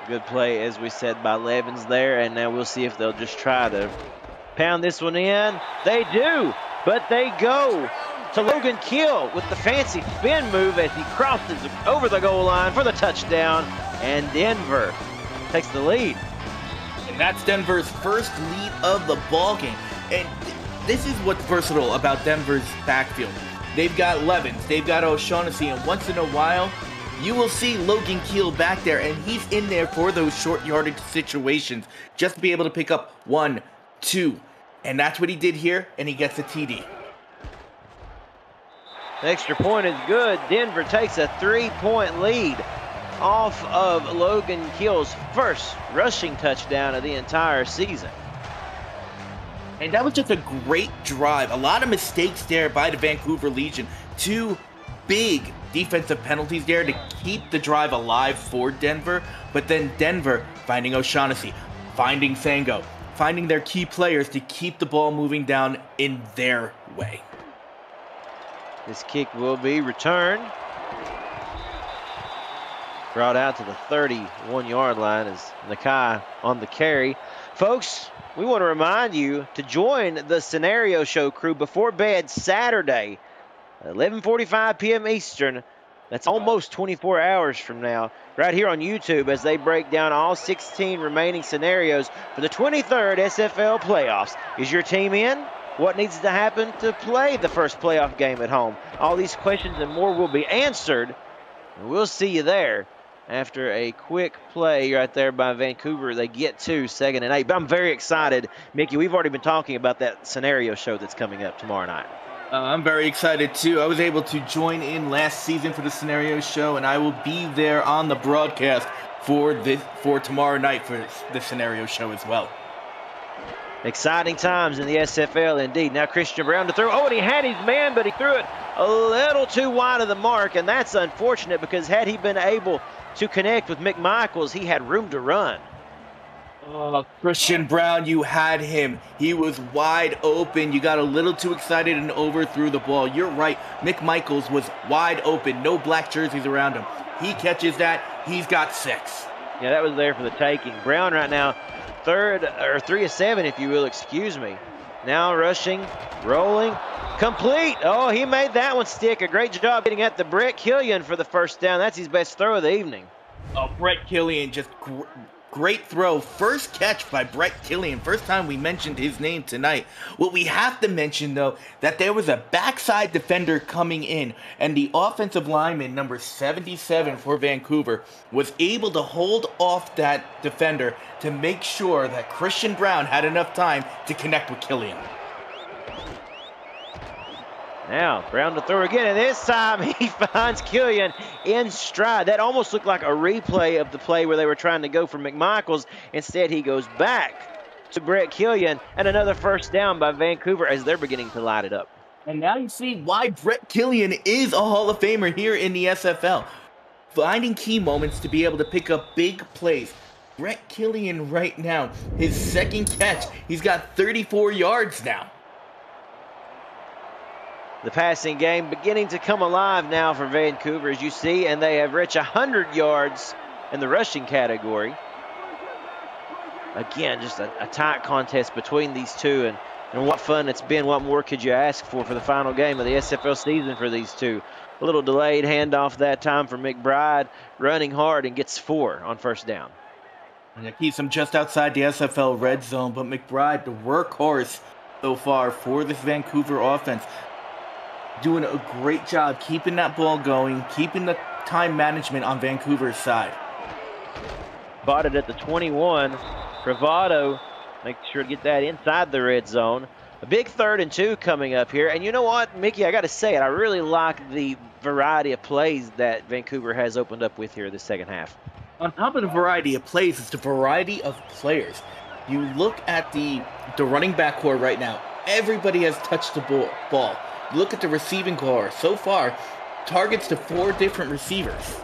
Good play, as we said, by Levens there, and now we'll see if they'll just try to pound this one in. They do, but they go to Logan Kill with the fancy spin move as he crosses over the goal line for the touchdown, and Denver takes the lead. And that's Denver's first lead of the ballgame. And this is what's versatile about Denver's backfield. They've got Levens, they've got O'Shaughnessy, and once in a while, you will see Logan Keel back there, and he's in there for those short yardage situations, just to be able to pick up 1, 2. And that's what he did here, and he gets a TD. The extra point is good. Denver takes a 3-point lead off of Logan Keel's first rushing touchdown of the entire season. And that was just a great drive. A lot of mistakes there by the Vancouver Legion. 2 big defensive penalties there to keep the drive alive for Denver. But then Denver finding O'Shaughnessy, finding Sango, finding their key players to keep the ball moving down in their way. This kick will be returned. Brought out to the 31-yard line is Nakai on the carry. Folks, we want to remind you to join the Scenario Show crew before bed Saturday, 11:45 p.m. Eastern. That's almost 24 hours from now, right here on YouTube as they break down all 16 remaining scenarios for the 23rd SFL playoffs. Is your team in? What needs to happen to play the first playoff game at home? All these questions and more will be answered, and we'll see you there. After a quick play right there by Vancouver, they get to 2nd and 8. But I'm very excited, Mickey. We've already been talking about that Scenario Show that's coming up tomorrow night. I'm very excited too. I was able to join in last season for the Scenario Show, and I will be there on the broadcast for tomorrow night for the Scenario Show as well. Exciting times in the SFL indeed. Now Christian Brown to throw. Oh, and he had his man, but he threw it a little too wide of the mark, and that's unfortunate because had he been able to connect with McMichaels, he had room to run. Oh, Christian Brown, you had him. He was wide open. You got a little too excited and overthrew the ball. You're right. McMichaels was wide open. No black jerseys around him. He catches that. He's got 6. Yeah, that was there for the taking. Brown right now, 3 of 7, if you will, excuse me. Now rushing, rolling, Complete. Oh, he made that one stick. A great job getting at the Brett Killian for the first down. That's his best throw of the evening. Oh, Brett Killian, just great throw. First catch by Brett Killian. First time we mentioned his name tonight. What we have to mention, though, that there was a backside defender coming in, and the offensive lineman, number 77 for Vancouver, was able to hold off that defender to make sure that Christian Brown had enough time to connect with Killian. Now, Brown to throw again, and this time he finds Killian in stride. That almost looked like a replay of the play where they were trying to go for McMichaels. Instead, he goes back to Brett Killian, and another first down by Vancouver as they're beginning to light it up. And now you see why Brett Killian is a Hall of Famer here in the SFL. Finding key moments to be able to pick up big plays. Brett Killian right now, his second catch, he's got 34 yards now. The passing game beginning to come alive now for Vancouver, as you see, and they have reached 100 yards in the rushing category. Again, just a tight contest between these two, and what fun it's been. What more could you ask for the final game of the SFL season for these two? A little delayed handoff that time for McBride, running hard and gets 4 on first down. And it keeps him just outside the SFL red zone, but McBride, the workhorse so far for this Vancouver offense, doing a great job keeping that ball going, keeping the time management on Vancouver's side. Spotted at the 21. Bravado make sure to get that inside the red zone. A big 3rd and 2 coming up here. And you know what, Mickey, I got to say it. I really like the variety of plays that Vancouver has opened up with here the second half. On top of the variety of plays, it's the variety of players. You look at the running back core right now. Everybody has touched the ball. Look at the receiving core. So far, targets to 4 different receivers.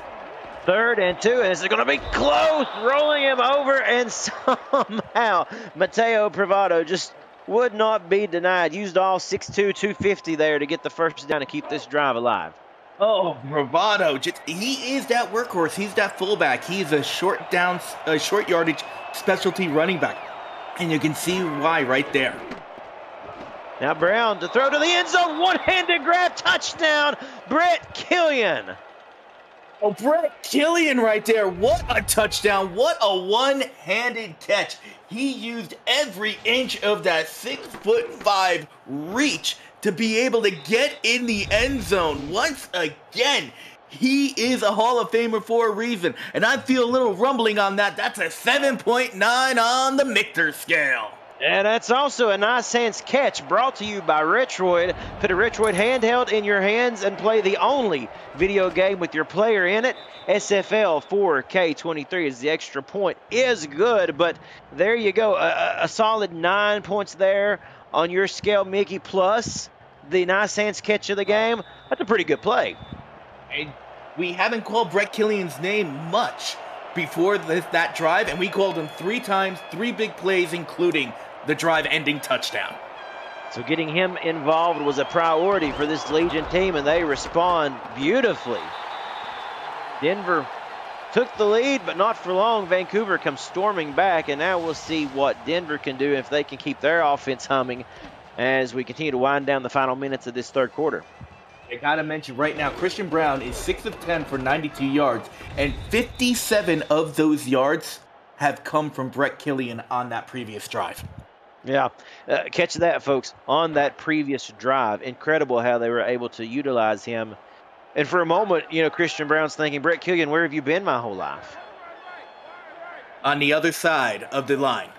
3rd and 2, and this is going to be close, rolling him over, and somehow Mateo Bravado just would not be denied. Used all 6'2", 250 there to get the first down to keep this drive alive. Oh, Bravado, he is that workhorse. He's that fullback. He's a short yardage specialty running back. And you can see why right there. Now Brown to throw to the end zone. One-handed grab, touchdown, Brett Killian. Oh, Brett Killian right there. What a touchdown. What a one-handed catch. He used every inch of that 6'5" reach to be able to get in the end zone. Once again, he is a Hall of Famer for a reason. And I feel a little rumbling on that. That's a 7.9 on the Michter scale. And that's also a nice hands catch brought to you by Retroid. Put a Retroid handheld in your hands and play the only video game with your player in it. SFL 4K23 is the extra point. Is good, but there you go. A solid 9 points there on your scale, Mickey, plus the nice hands catch of the game. That's a pretty good play. And we haven't called Brett Killian's name much before that drive, and we called him 3 times, 3 big plays, including the drive-ending touchdown. So getting him involved was a priority for this Legion team, and they respond beautifully. Denver took the lead, but not for long. Vancouver comes storming back, and now we'll see what Denver can do if they can keep their offense humming as we continue to wind down the final minutes of this third quarter. I gotta mention right now, Christian Brown is 6 of 10 for 92 yards, and 57 of those yards have come from Brett Killian on that previous drive. Yeah, catch that, folks, on that previous drive. Incredible how they were able to utilize him. And for a moment, you know, Christian Brown's thinking, Brett Killian, where have you been my whole life? On the other side of the line.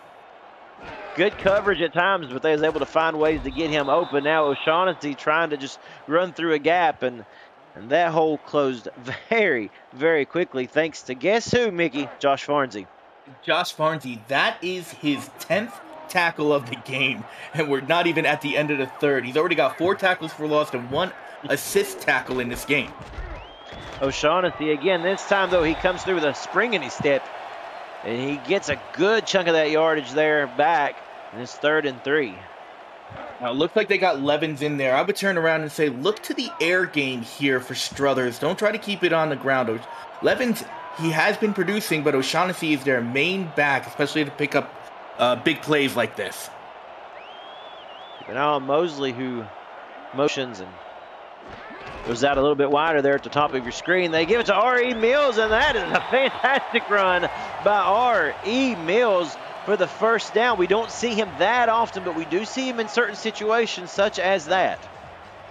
Good coverage at times, but they was able to find ways to get him open. Now O'Shaughnessy trying to just run through a gap, and that hole closed very, very quickly thanks to guess who, Mickey? Josh Farnsey. Josh Farnsey, that is his 10th tackle of the game, and we're not even at the end of the third. He's already got 4 tackles for loss and 1 assist tackle in this game. O'Shaughnessy again. This time, though, he comes through with a spring in his step, and he gets a good chunk of that yardage there back, and it's 3rd and 3. Now, it looks like they got Levens in there. I would turn around and say, look to the air game here for Struthers. Don't try to keep it on the ground. Levens, he has been producing, but O'Shaughnessy is their main back, especially to pick up big plays like this. Keep an eye on Mosley, who motions and goes out a little bit wider there at the top of your screen. They give it to R.E. Mills, and that is a fantastic run by R.E. Mills for the first down. We don't see him that often, but we do see him in certain situations such as that.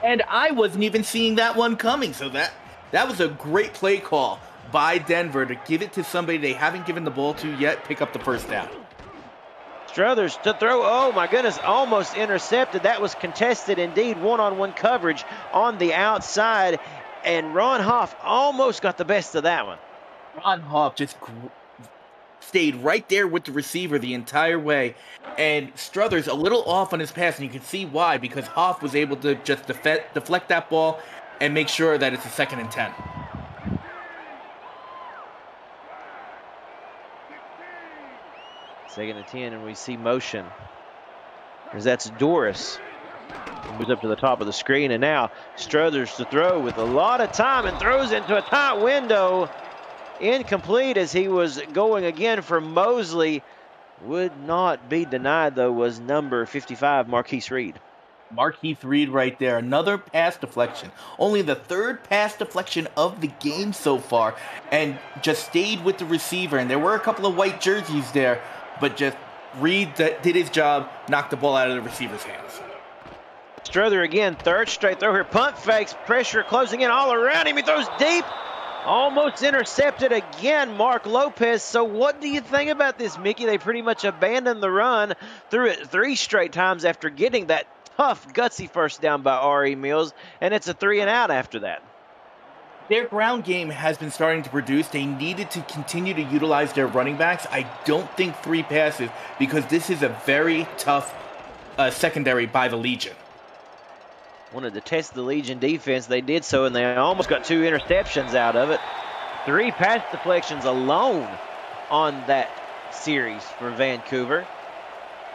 And I wasn't even seeing that one coming, so that was a great play call by Denver to give it to somebody they haven't given the ball to yet, pick up the first down. Struthers to throw. Oh my goodness, almost intercepted. That was contested indeed. One-on-one coverage on the outside, and Ron Hoff almost got the best of that one. Ron Hoff just stayed right there with the receiver the entire way, and Struthers a little off on his pass, and you can see why, because Hoff was able to just deflect that ball and make sure that it's a 2nd and 10. Second and 10, and we see motion. As that's Doris. Moves up to the top of the screen, and now Struthers to throw with a lot of time and throws into a tight window. Incomplete as he was going again for Mosley. Would not be denied, though, was number 55, Marquise Reed. Marquise Reed right there. Another pass deflection. Only the 3rd pass deflection of the game so far, and just stayed with the receiver. And there were a couple of white jerseys there, but just Reed did his job, knocked the ball out of the receiver's hands. Strother again, 3rd straight throw here. Punt fakes, pressure closing in all around him. He throws deep. Almost intercepted again, Mark Lopez. So what do you think about this, Mickey? They pretty much abandoned the run, threw it 3 straight times after getting that tough, gutsy first down by R.E. Mills, and it's a 3 and out after that. Their ground game has been starting to produce. They needed to continue to utilize their running backs. I don't think 3 passes, because this is a very tough secondary by the Legion. Wanted to test the Legion defense. They did so, and they almost got 2 interceptions out of it. 3 pass deflections alone on that series for Vancouver,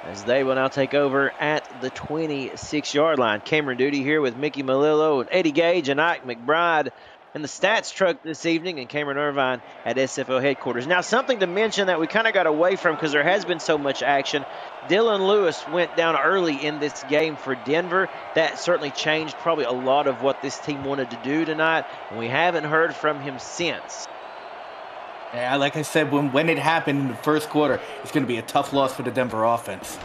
as they will now take over at the 26-yard line. Cameron Duty here with Mickey Melillo and Eddie Gage and Ike McBride in the stats truck this evening, and Cameron Irvine at SFL headquarters. Now, something to mention that we kind of got away from because there has been so much action. Dylan Lewis went down early in this game for Denver. That certainly changed probably a lot of what this team wanted to do tonight, and we haven't heard from him since. Yeah, like I said, when it happened in the first quarter, it's going to be a tough loss for the Denver offense.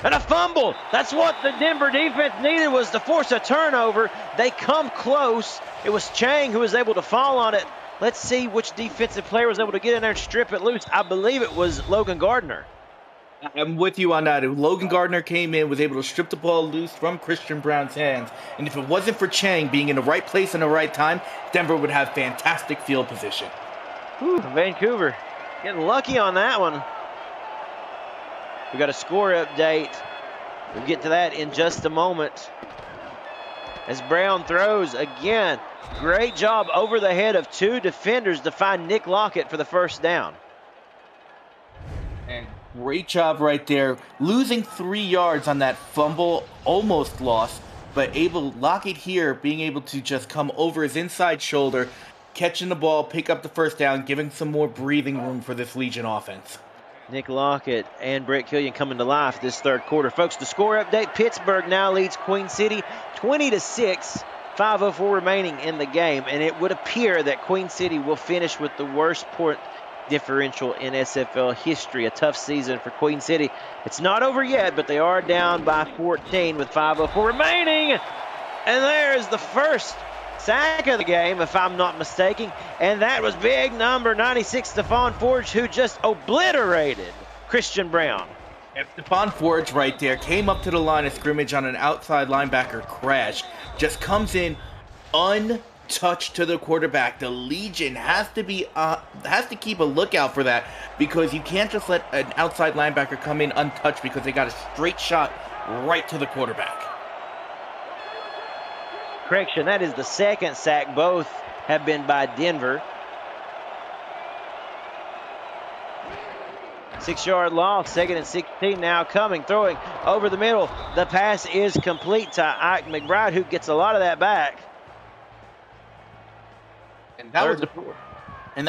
And a fumble. That's what the Denver defense needed, was to force a turnover. They come close. It was Chang who was able to fall on it. Let's see which defensive player was able to get in there and strip it loose. I believe it was Logan Gardner. I'm with you on that. Logan Gardner came in, was able to strip the ball loose from Christian Brown's hands. And if it wasn't for Chang being in the right place in the right time, Denver would have fantastic field position. Whew, Vancouver getting lucky on that one. We got a score update. We'll get to that in just a moment. As Brown throws again. Great job over the head of 2 defenders to find Nick Lockett for the first down. And great job right there. Losing 3 yards on that fumble, almost lost, but Lockett here being able to just come over his inside shoulder, catching the ball, pick up the first down, giving some more breathing room for this Legion offense. Nick Lockett and Brett Killian coming to life this 3rd quarter. Folks, the score update, Pittsburgh now leads Queen City 20-6, 5:04 remaining in the game, and it would appear that Queen City will finish with the worst point differential in SFL history. A tough season for Queen City. It's not over yet, but they are down by 14 with 5:04 remaining, and there's the first sack of the game, if I'm not mistaken, and that was big number 96, Stephon Forge, who just obliterated Christian Brown. And Stephon Forge right there came up to the line of scrimmage on an outside linebacker crash, just comes in untouched to the quarterback. The Legion has to keep a lookout for that, because you can't just let an outside linebacker come in untouched, because they got a straight shot right to the quarterback. Correction, that is the 2nd sack. Both have been by Denver. 6-yard loss, 2nd and 16 now coming, throwing over the middle. The pass is complete to Ike McBride, who gets a lot of that back. And that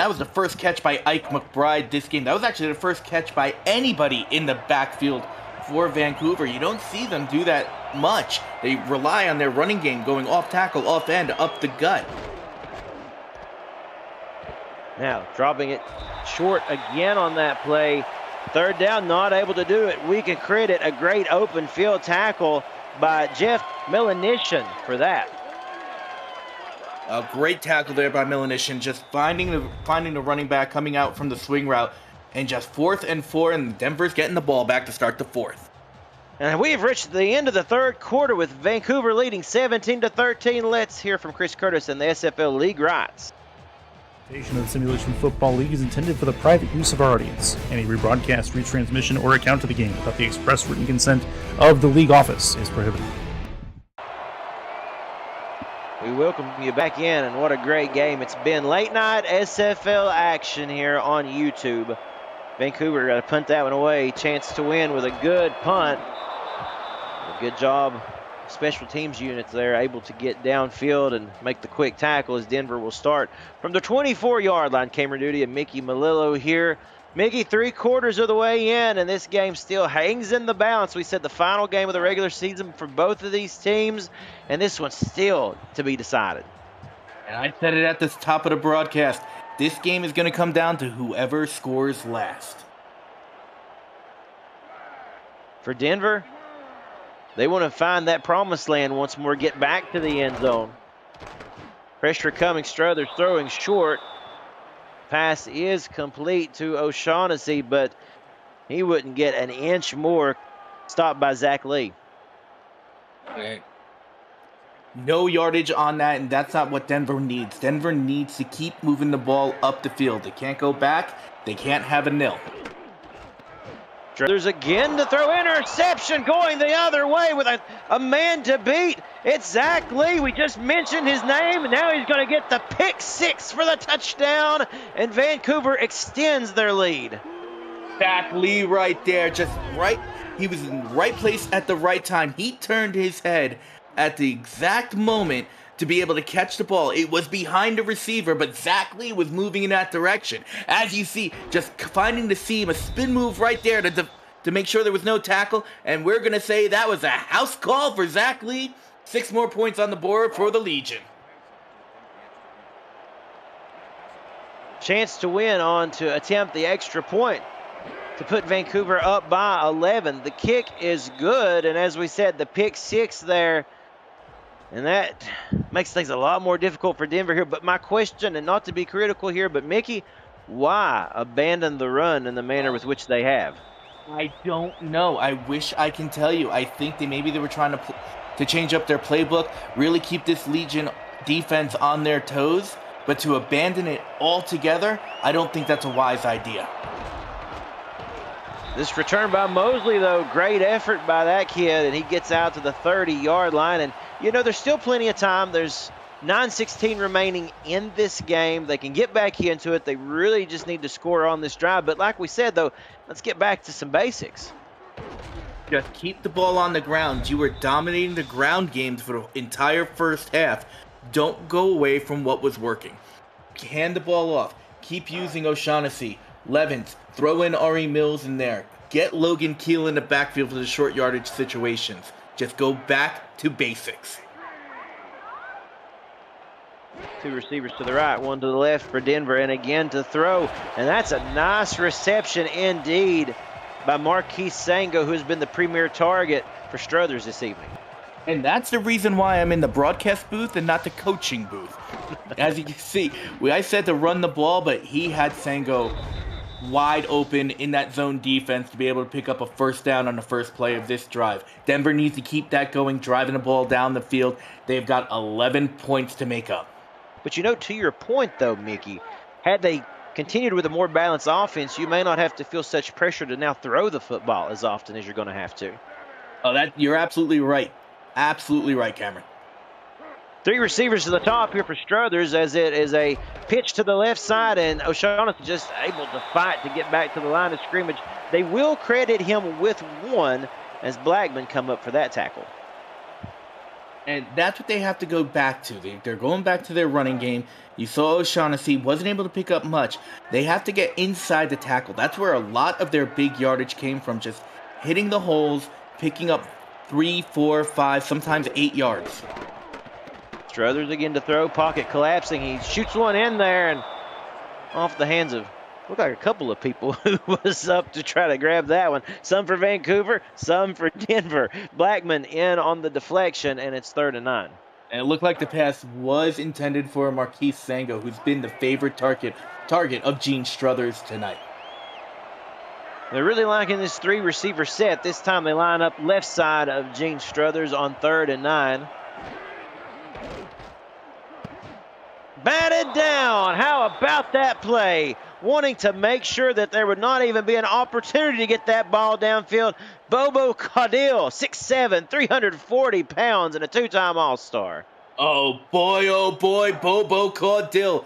was the first catch by Ike McBride this game. That was actually the first catch by anybody in the backfield for Vancouver. You don't see them do that much. They rely on their running game going off tackle, off end, up the gut. Now, dropping it short again on that play. Third down, not able to do it. We can credit a great open field tackle by Jeff Melanishin for that. A great tackle there by Melanishin, just finding the running back coming out from the swing route, and just 4th and 4, and Denver's getting the ball back to start the 4th. And we've reached the end of the third quarter with Vancouver leading 17-13. Let's hear from Chris Curtis and the SFL League Rights. The Simulation Football League is intended for the private use of our audience. Any rebroadcast, retransmission, or account of the game without the express written consent of the league office is prohibited. We welcome you back in, and what a great game it's been. Late night SFL action here on YouTube. Vancouver got to punt that one away. Chance to win with a good punt. A good job. Special teams units there able to get downfield and make the quick tackle as Denver will start from the 24-yard line. Cameron Duty and Mickey Malillo here. Mickey, 3/4 of the way in, and this game still hangs in the balance. We said the final game of the regular season for both of these teams, and this one's still to be decided. And I said it at the top of the broadcast. This game is going to come down to whoever scores last. For Denver, they want to find that promised land once more, get back to the end zone. Pressure coming, Struthers throwing short. Pass is complete to O'Shaughnessy, but he wouldn't get an inch more. Stopped by Zach Lee. Okay. No yardage on that, and that's not what Denver needs. Denver needs to keep moving the ball up the field. They can't go back. They can't have a nil. Struthers again to throw, interception going the other way with a man to beat. It's Zach Lee. We just mentioned his name, and now he's going to get the pick six for the touchdown, and Vancouver extends their lead. Zach Lee right there, just right. He was in the right place at the right time. He turned his head at the exact moment to be able to catch the ball. It was behind the receiver, but Zach Lee was moving in that direction. As you see, just finding the seam, a spin move right there to make sure there was no tackle, and we're going to say that was a house call for Zach Lee. 6 more points on the board for the Legion. Chance to win on to attempt the extra point to put Vancouver up by 11. The kick is good, and as we said, the pick six there, and that makes things a lot more difficult for Denver here. But my question, and not to be critical here, but Mickey, why abandon the run in the manner with which they have? I don't know. I wish I can tell you. I think maybe they were trying to change up their playbook, really keep this Legion defense on their toes, but to abandon it altogether, I don't think that's a wise idea. This return by Mosley, though, great effort by that kid, and he gets out to the 30-yard line. And, you know, there's still plenty of time. There's 9:16 remaining in this game. They can get back into it. They really just need to score on this drive. But like we said, though, let's get back to some basics. Just keep the ball on the ground. You were dominating the ground games for the entire first half. Don't go away from what was working. Hand the ball off. Keep using O'Shaughnessy, Levins, throw in Ari Mills in there. Get Logan Keel in the backfield for the short yardage situations. Just go back to basics. 2 receivers to the right, 1 to the left for Denver, and again to throw. And that's a nice reception indeed by Marquise Sango, who's been the premier target for Struthers this evening. And that's the reason why I'm in the broadcast booth and not the coaching booth. As you can see, I said to run the ball, but he had Sango wide open in that zone defense to be able to pick up a first down on the first play of this drive. Denver needs to keep that going, driving the ball down the field. They've got 11 points to make up. But you know, to your point though, Mickey, had they continued with a more balanced offense, you may not have to feel such pressure to now throw the football as often as you're going to have to. Oh, you're absolutely right. Absolutely right, Cameron. 3 receivers to the top here for Struthers as it is a pitch to the left side, and O'Shaughnessy just able to fight to get back to the line of scrimmage. They will credit him with 1 as Blackman come up for that tackle. And that's what they have to go back to. They're going back to their running game. You saw O'Shaughnessy wasn't able to pick up much. They have to get inside the tackle. That's where a lot of their big yardage came from, just hitting the holes, picking up 3, 4, 5, sometimes 8 yards. Struthers again to throw, pocket collapsing. He shoots one in there and off the hands of, looked like a couple of people who was up to try to grab that one. Some for Vancouver, some for Denver. Blackman in on the deflection, and it's 3rd and 9. And it looked like the pass was intended for Marquise Sango, who's been the favorite target of Gene Struthers tonight. They're really liking this 3-receiver set. This time they line up left side of Gene Struthers on 3rd and 9. Batted down. How about that play? Wanting to make sure that there would not even be an opportunity to get that ball downfield. Bobo Caudill, 6'7", 340 pounds, and a 2-time All-Star. Oh boy, Bobo Caudill.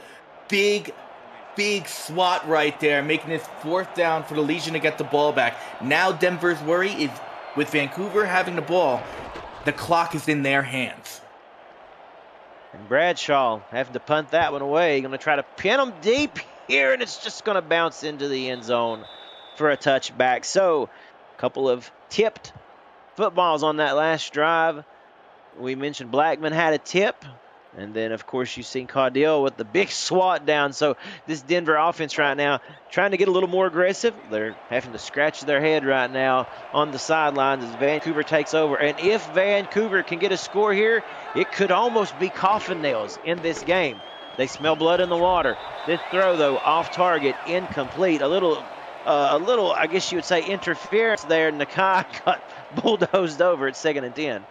Big swat right there, making this 4th down for the Legion to get the ball back. Now Denver's worry is with Vancouver having the ball, the clock is in their hands. And Bradshaw having to punt that one away. Going to try to pin him deep here, and it's just going to bounce into the end zone for a touchback. So, a couple of tipped footballs on that last drive. We mentioned Blackman had a tip. And then, of course, you've seen Caudill with the big swat down. So this Denver offense right now trying to get a little more aggressive. They're having to scratch their head right now on the sidelines as Vancouver takes over. And if Vancouver can get a score here, it could almost be coffin nails in this game. They smell blood in the water. This throw, though, off target, incomplete. A little, I guess you would say, interference there. Nakai got bulldozed over at 2nd and 10.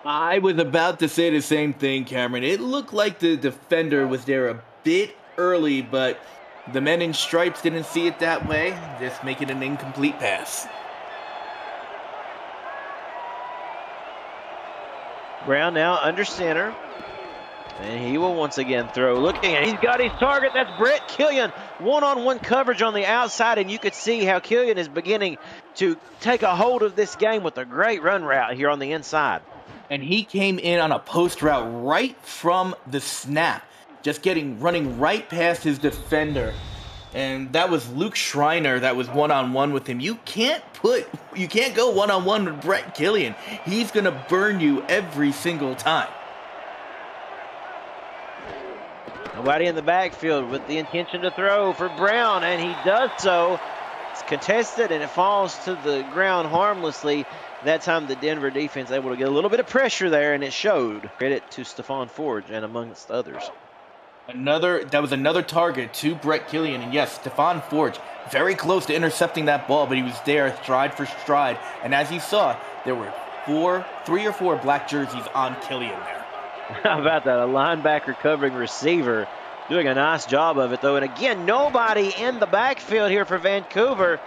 I was about to say the same thing, Cameron. It looked like the defender was there a bit early, but the men in stripes didn't see it that way, just making an incomplete pass. Brown now under center. And he will once again throw. Looking, and he's got his target. That's Brett Killian. One-on-one coverage on the outside, and you could see how Killian is beginning to take a hold of this game with a great run route here on the inside. And he came in on a post route right from the snap, just running right past his defender. And that was Luke Schreiner that was one-on-one with him. You can't go one-on-one with Brett Killian. He's going to burn you every single time. Nobody in the backfield with the intention to throw for Brown, and he does so. It's contested, and it falls to the ground harmlessly. That time the Denver defense able to get a little bit of pressure there, and it showed. Credit to Stephon Forge and amongst others. That was another target to Brett Killian, and yes, Stephon Forge very close to intercepting that ball, but he was there stride for stride. And as you saw, there were 3 or 4 black jerseys on Killian there. How about that? A linebacker covering receiver doing a nice job of it, though. And again, nobody in the backfield here for Vancouver.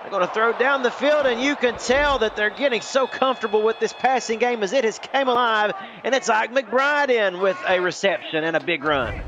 They're going to throw down the field, and you can tell that they're getting so comfortable with this passing game as it has came alive, and it's Ike McBride in with a reception and a big run.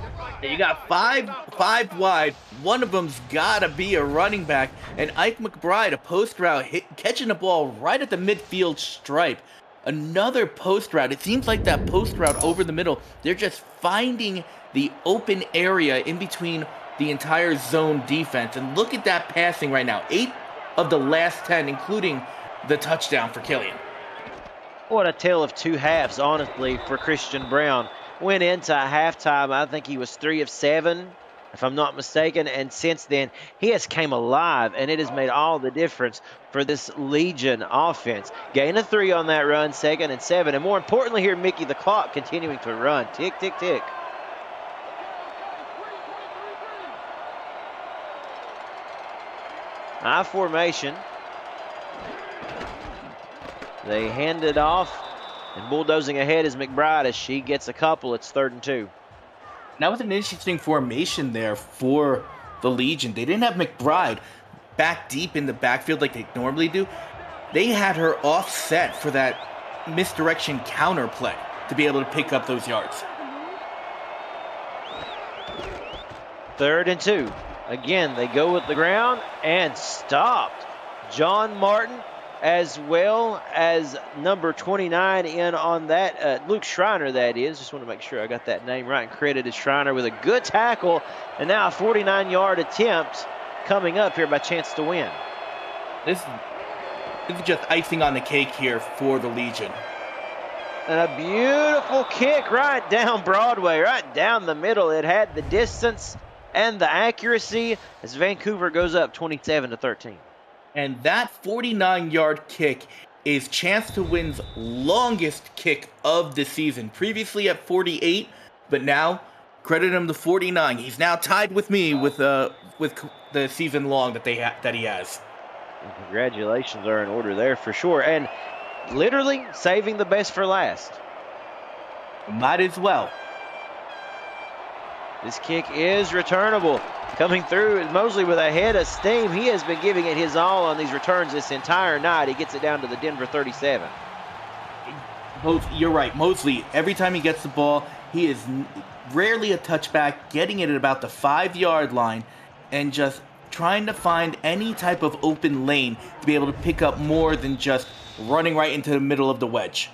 You got five wide. One of them's got to be a running back, and Ike McBride, a post route, catching the ball right at the midfield stripe. Another post route. It seems like that post route over the middle, they're just finding the open area in between the entire zone defense. And look at that passing right now. 8 of the last 10, including the touchdown for Killian. What a tale of two halves, honestly, for Christian Brown. Went into halftime, I think he was 3 of 7, if I'm not mistaken, and since then he has came alive, and it has made all the difference for this Legion offense. Gain of 3 on that run, 2nd and 7, and more importantly here, Mickey, the clock continuing to run. Tick, tick, tick. I formation. They hand it off, and bulldozing ahead is McBride as she gets a couple. It's 3rd and 2. That was an interesting formation there for the Legion. They didn't have McBride back deep in the backfield like they normally do. They had her offset for that misdirection counter play to be able to pick up those yards. 3rd and 2. Again, they go with the ground and stopped. John Martin, as well as number 29 in on that. Luke Schreiner, that is. Just want to make sure I got that name right and credited Schreiner with a good tackle. And now a 49-yard attempt coming up here by Chance to Win. this is just icing on the cake here for the Legion. And a beautiful kick right down Broadway, right down the middle. It had the distance and the accuracy as Vancouver goes up 27-13. And that 49-yard kick is Chance to Win's longest kick of the season. Previously at 48, but now credit him to 49. He's now tied with me with the season long that he has. And congratulations are in order there for sure. And literally saving the best for last. Might as well. This kick is returnable. Coming through, Mosley with a head of steam. He has been giving it his all on these returns this entire night. He gets it down to the Denver 37. You're right. Mosley, every time he gets the ball, he is rarely a touchback, getting it at about the 5-yard line and just trying to find any type of open lane to be able to pick up more than just running right into the middle of the wedge.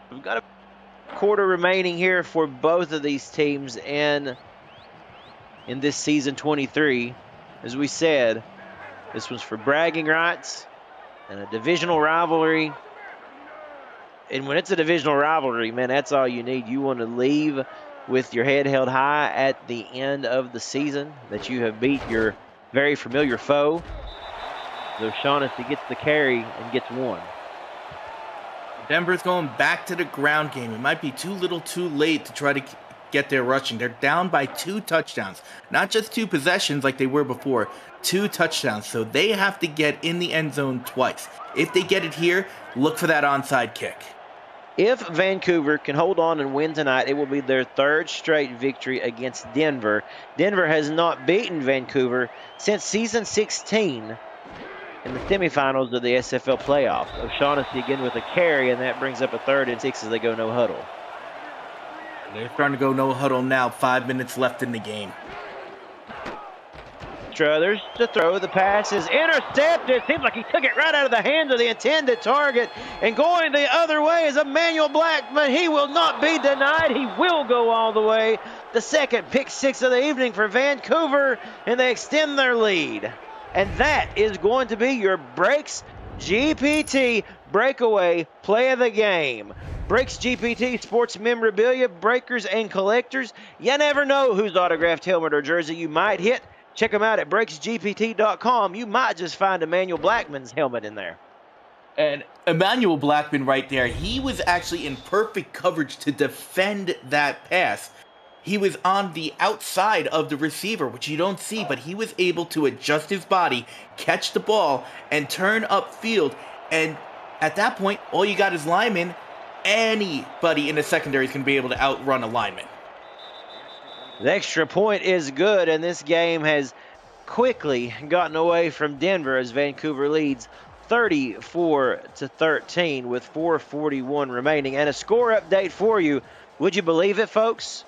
We've got a quarter remaining here for both of these teams in this season 23. As we said, this was for bragging rights and a divisional rivalry. And when it's a divisional rivalry, man, that's all you need. You want to leave with your head held high at the end of the season, that you have beat your very familiar foe. So Shaughnessy gets the carry and gets one. Denver's going back to the ground game. It might be too little too late to try to get their rushing. They're down by 2 touchdowns. Not just 2 possessions like they were before. 2 touchdowns. So they have to get in the end zone twice. If they get it here, look for that onside kick. If Vancouver can hold on and win tonight, it will be their 3rd straight victory against Denver. Denver has not beaten Vancouver since season 16 in the semifinals of the SFL playoffs. O'Shaughnessy again with a carry, and that brings up a 3rd and 6 as they go no huddle. They're starting to go no huddle now. 5 minutes left in the game. Struthers to throw. The pass is intercepted. Seems like he took it right out of the hands of the intended target. And going the other way is Emmanuel Blackman. He will not be denied. He will go all the way. The 2nd pick 6 of the evening for Vancouver, and they extend their lead. And that is going to be your Breaks GPT Breakaway Play of the Game. Breaks GPT sports memorabilia, breakers, and collectors. You never know whose autographed helmet or jersey you might hit. Check them out at breaksgpt.com. You might just find Emmanuel Blackman's helmet in there. And Emmanuel Blackman right there, he was actually in perfect coverage to defend that pass. He was on the outside of the receiver, which you don't see, but he was able to adjust his body, catch the ball, and turn upfield. And at that point, all you got is linemen. Anybody in the secondary is going to be able to outrun a lineman. The extra point is good, and this game has quickly gotten away from Denver as Vancouver leads 34-13 with 4:41 remaining. And a score update for you. Would you believe it, folks?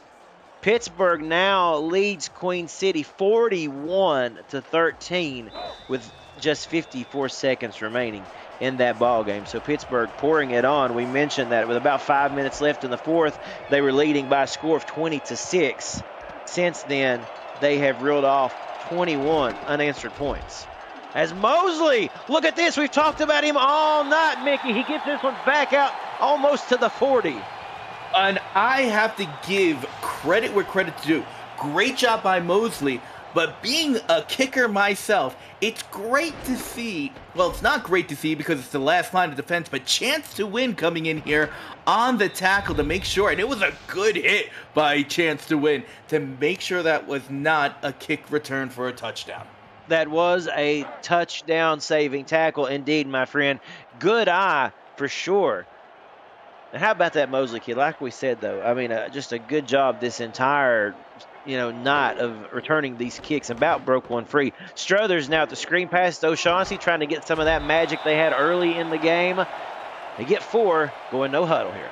Pittsburgh now leads Queen City 41-13 with just 54 seconds remaining in that ball game. So Pittsburgh pouring it on. We mentioned that with about 5 minutes left in the 4th, they were leading by a score of 20-6. Since then, they have reeled off 21 unanswered points. As Mosley, look at this. We've talked about him all night, Mickey. He gets this one back out almost to the 40. And I have to give credit where credit's due. Great job by Mosley. But being a kicker myself, it's great to see. Well, it's not great to see because it's the last line of defense, but Chance to Win coming in here on the tackle to make sure. And it was a good hit by Chance to Win to make sure that was not a kick return for a touchdown. That was a touchdown saving tackle indeed, my friend. Good eye for sure. And how about that Mosley kid? Like we said, though, I mean, just a good job this entire, night of returning these kicks. About broke one free. Struthers now at the screen pass to O'Shaughnessy, trying to get some of that magic they had early in the game. They get 4, going no huddle here.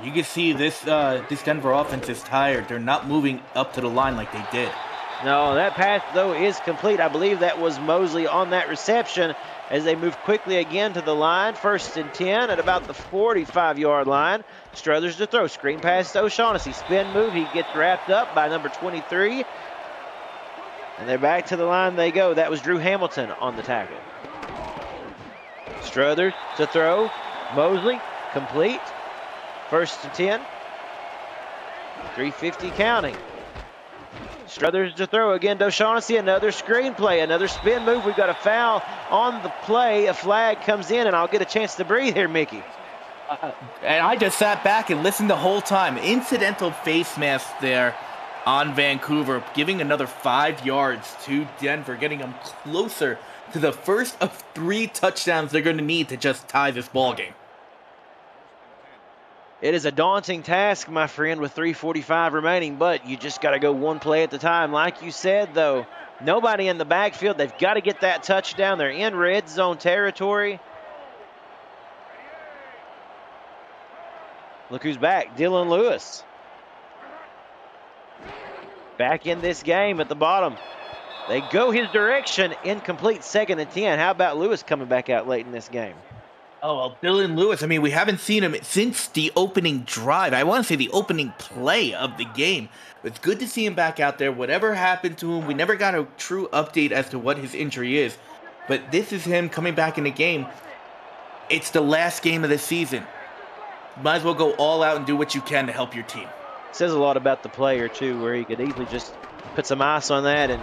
You can see this Denver offense is tired. They're not moving up to the line like they did. No, that pass, though, is complete. I believe that was Mosley on that reception as they move quickly again to the line. 1st and 10 at about the 45-yard line. Struthers to throw. Screen pass to O'Shaughnessy. Spin move. He gets wrapped up by number 23. And they're back to the line they go. That was Drew Hamilton on the tackle. Struthers to throw. Mosley, complete. 1st and 10. 3:50 counting. Struthers to throw again. D'Shaughnessy, another screenplay, another spin move. We've got a foul on the play. A flag comes in, and I'll get a chance to breathe here, Mickey. And I just sat back and listened the whole time. Incidental face mask there on Vancouver, giving another 5 yards to Denver, getting them closer to the first of 3 touchdowns they're going to need to just tie this ball game. It is a daunting task, my friend, with 3:45 remaining, but you just got to go one play at a time. Like you said, though, nobody in the backfield. They've got to get that touchdown. They're in red zone territory. Look who's back, Dylan Lewis. Back in this game at the bottom. They go his direction, incomplete, 2nd and 10. How about Lewis coming back out late in this game? Oh, well, Dylan Lewis, I mean, we haven't seen him since the opening drive. I want to say the opening play of the game. It's good to see him back out there. Whatever happened to him, we never got a true update as to what his injury is. But this is him coming back in the game. It's the last game of the season. Might as well go all out and do what you can to help your team. Says a lot about the player, too, where he could easily just put some ice on that and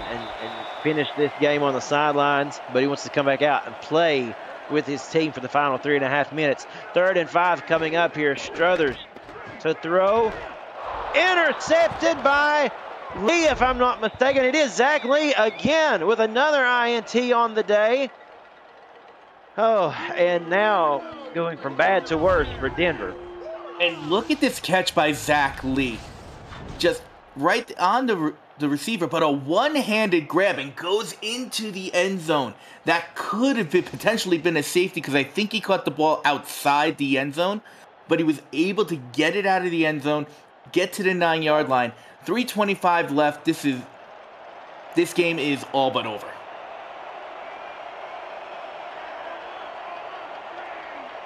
finish this game on the sidelines. But he wants to come back out and play with his team for the final 3.5 minutes. 3rd and 5 coming up here. Struthers to throw. Intercepted by Lee, if I'm not mistaken. It is Zach Lee again with another INT on the day. Oh, and now going from bad to worse for Denver. And look at this catch by Zach Lee. Just right on the receiver, but a one-handed grab and goes into the end zone. That could have potentially been a safety because I think he caught the ball outside the end zone, but he was able to get it out of the end zone, get to the 9-yard line. 3:25 left. This game is all but over.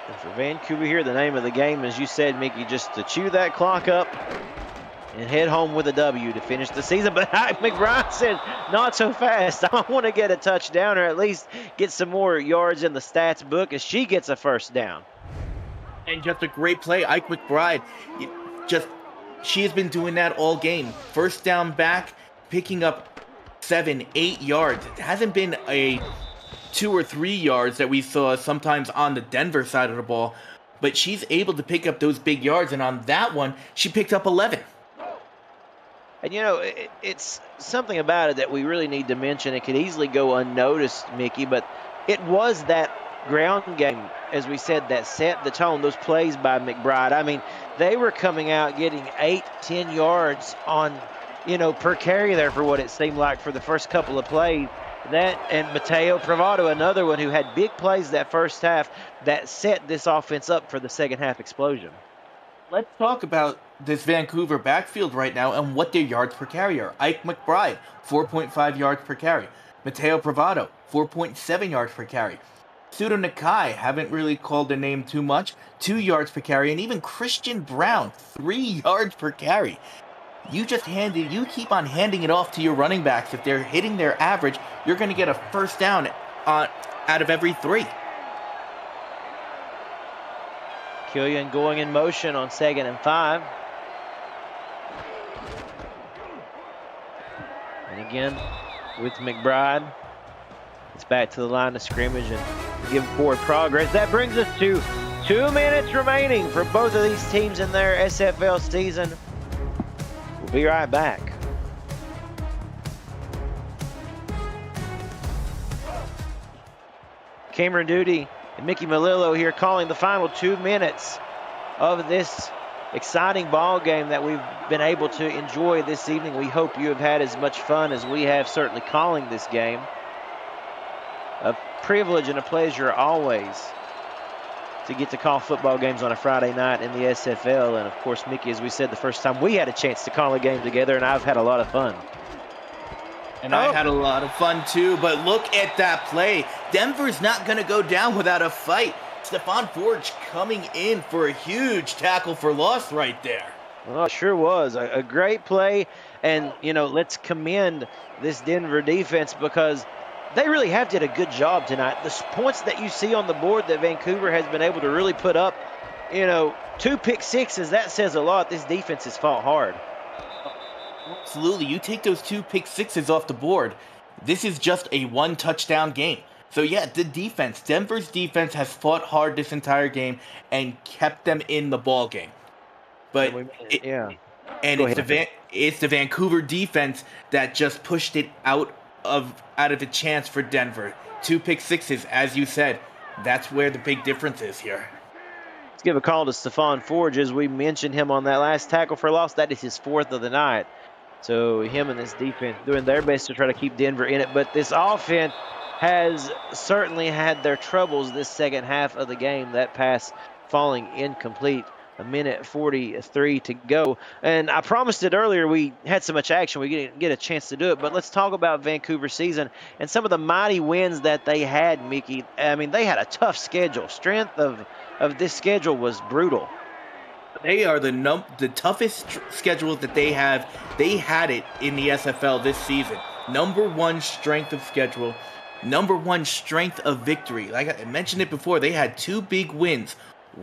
And for Vancouver here, the name of the game, as you said, Mickey, just to chew that clock up and head home with a W to finish the season. But McBride says, not so fast. I want to get a touchdown or at least get some more yards in the stats book as she gets a 1st down. And just a great play. Ike McBride, she has been doing that all game. 1st down back, picking up 7, 8 yards. It hasn't been a 2 or 3 yards that we saw sometimes on the Denver side of the ball, but she's able to pick up those big yards, and on that one, she picked up 11. And, you know, it's something about it that we really need to mention. It could easily go unnoticed, Mickey, but it was that ground game, as we said, that set the tone, those plays by McBride. I mean, they were coming out getting 8, 10 yards on, per carry there for what it seemed like for the first couple of plays. That and Mateo Privado, another one who had big plays that first half that set this offense up for the second half explosion. Let's talk about this Vancouver backfield right now and what their yards per carry are. Ike McBride, 4.5 yards per carry. Mateo Privado, 4.7 yards per carry. Sudo Nakai, haven't really called their name too much, 2 yards per carry. And even Christian Brown, 3 yards per carry. You keep on handing it off to your running backs. If they're hitting their average, you're going to get a 1st down out of every 3. Killian going in motion on 2nd and 5. And again, with McBride, it's back to the line of scrimmage and give forward progress. That brings us to 2 minutes remaining for both of these teams in their SFL season. We'll be right back. Cameron Duty and Mickey Melillo here calling the final 2 minutes of this exciting ball game that we've been able to enjoy this evening. We hope you have had as much fun as we have certainly calling this game. A privilege and a pleasure always to get to call football games on a Friday night in the SFL. And of course, Mickey, as we said, the first time we had a chance to call a game together, and I've had a lot of fun. And I had a lot of fun too, but look at that play. Denver's not going to go down without a fight. Stephon Forge coming in for a huge tackle for loss right there. Well, it sure was a great play. And, let's commend this Denver defense because they really have did a good job tonight. The points that you see on the board that Vancouver has been able to really put up, 2 pick sixes, that says a lot. This defense has fought hard. Absolutely. You take those 2 pick sixes off the board, this is just a 1 touchdown game. So yeah, the defense, Denver's defense has fought hard this entire game and kept them in the ball game. But it's the Vancouver defense that just pushed it out of the chance for Denver. 2 pick sixes, as you said. That's where the big difference is here. Let's give a call to Stephon Forge. As we mentioned him on that last tackle for loss, that is his 4th of the night. So him and this defense doing their best to try to keep Denver in it. But this offense has certainly had their troubles this second half of the game. That pass falling incomplete. 1:43 to go. And I promised it earlier, we had so much action, we didn't get a chance to do it. But let's talk about Vancouver's season and some of the mighty wins that they had, Mickey. I mean, they had a tough schedule. Strength of this schedule was brutal. They are the toughest schedule that they have. They had it in the SFL this season. Number 1 strength of schedule. Number 1 strength of victory. Like I mentioned it before, they had 2 big wins.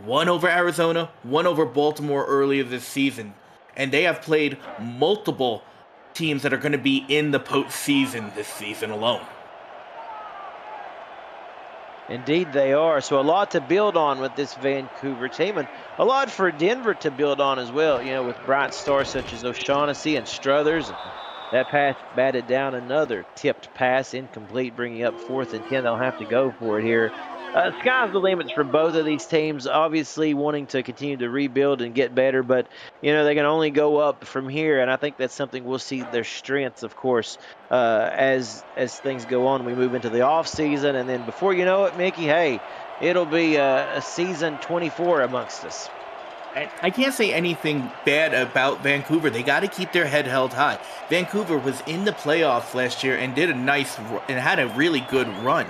1 over Arizona, 1 over Baltimore earlier this season. And they have played multiple teams that are going to be in the postseason this season alone. Indeed they are. So a lot to build on with this Vancouver team, and a lot for Denver to build on as well, with bright stars such as O'Shaughnessy and Struthers. That pass batted down, another tipped pass, incomplete, bringing up 4th and 10. They'll have to go for it here. Sky's the limits for both of these teams, obviously wanting to continue to rebuild and get better, but, they can only go up from here, and I think that's something we'll see their strengths, of course, as things go on. We move into the offseason, and then before you know it, Mickey, hey, it'll be a season 24 amongst us. I can't say anything bad about Vancouver. They got to keep their head held high. Vancouver was in the playoffs last year and had a really good run.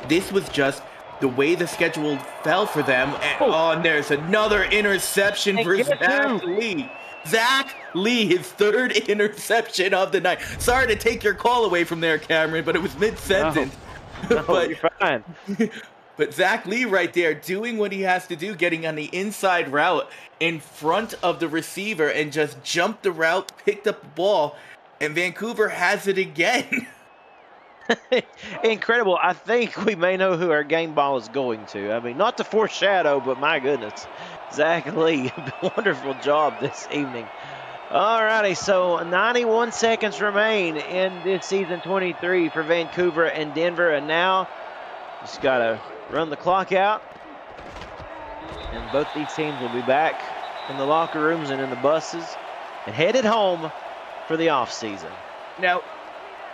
This was just the way the schedule fell for them. And there's another interception for Zach Lee. Zach Lee, his 3rd interception of the night. Sorry to take your call away from there, Cameron, but it was mid-sentence. No, but you're fine. But Zach Lee right there doing what he has to do, getting on the inside route in front of the receiver and just jumped the route, picked up the ball, and Vancouver has it again. Incredible. I think we may know who our game ball is going to. I mean, not to foreshadow, but my goodness. Zach Lee, wonderful job this evening. All righty, so 91 seconds remain in this season 23 for Vancouver and Denver, and now just got to run the clock out, and both these teams will be back in the locker rooms and in the buses and headed home for the offseason. Now,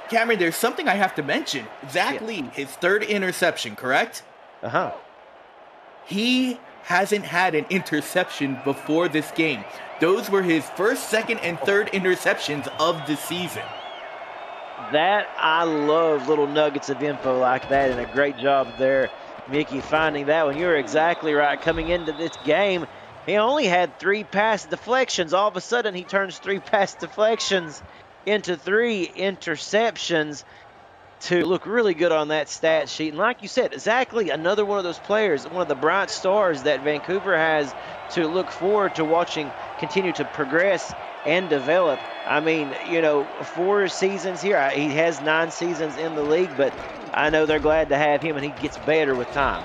Cameron, there's something I have to mention. Zach Lee, his 3rd interception, correct? Uh-huh. He hasn't had an interception before this game. Those were his 1st, 2nd, and 3rd interceptions of the season. That, I love little nuggets of info like that, and a great job there, Mickey, finding that one. You're exactly right. Coming into this game, he only had 3 pass deflections. All of a sudden, he turns 3 pass deflections into 3 interceptions to look really good on that stat sheet. And like you said, Zach Lee, another one of those players, one of the bright stars that Vancouver has to look forward to watching continue to progress and develop. I mean, 4 seasons here. He has 9 seasons in the league, but I know they're glad to have him, and he gets better with time.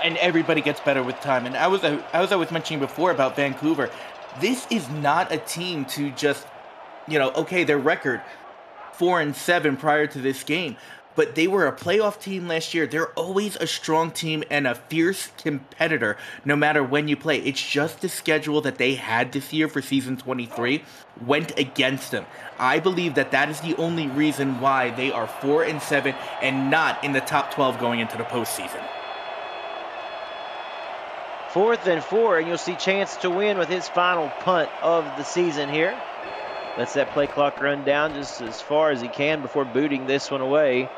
And everybody gets better with time. And I was mentioning before about Vancouver, this is not a team to just, okay, their record 4-7 prior to this game, but they were a playoff team last year. They're always a strong team and a fierce competitor no matter when you play. It's just the schedule that they had this year for season 23 went against them. I believe that is the only reason why they are 4-7 and not in the top 12 going into the postseason. 4th and 4, and you'll see Chance to win with his final punt of the season here. Lets that play clock run down just as far as he can before booting this one away.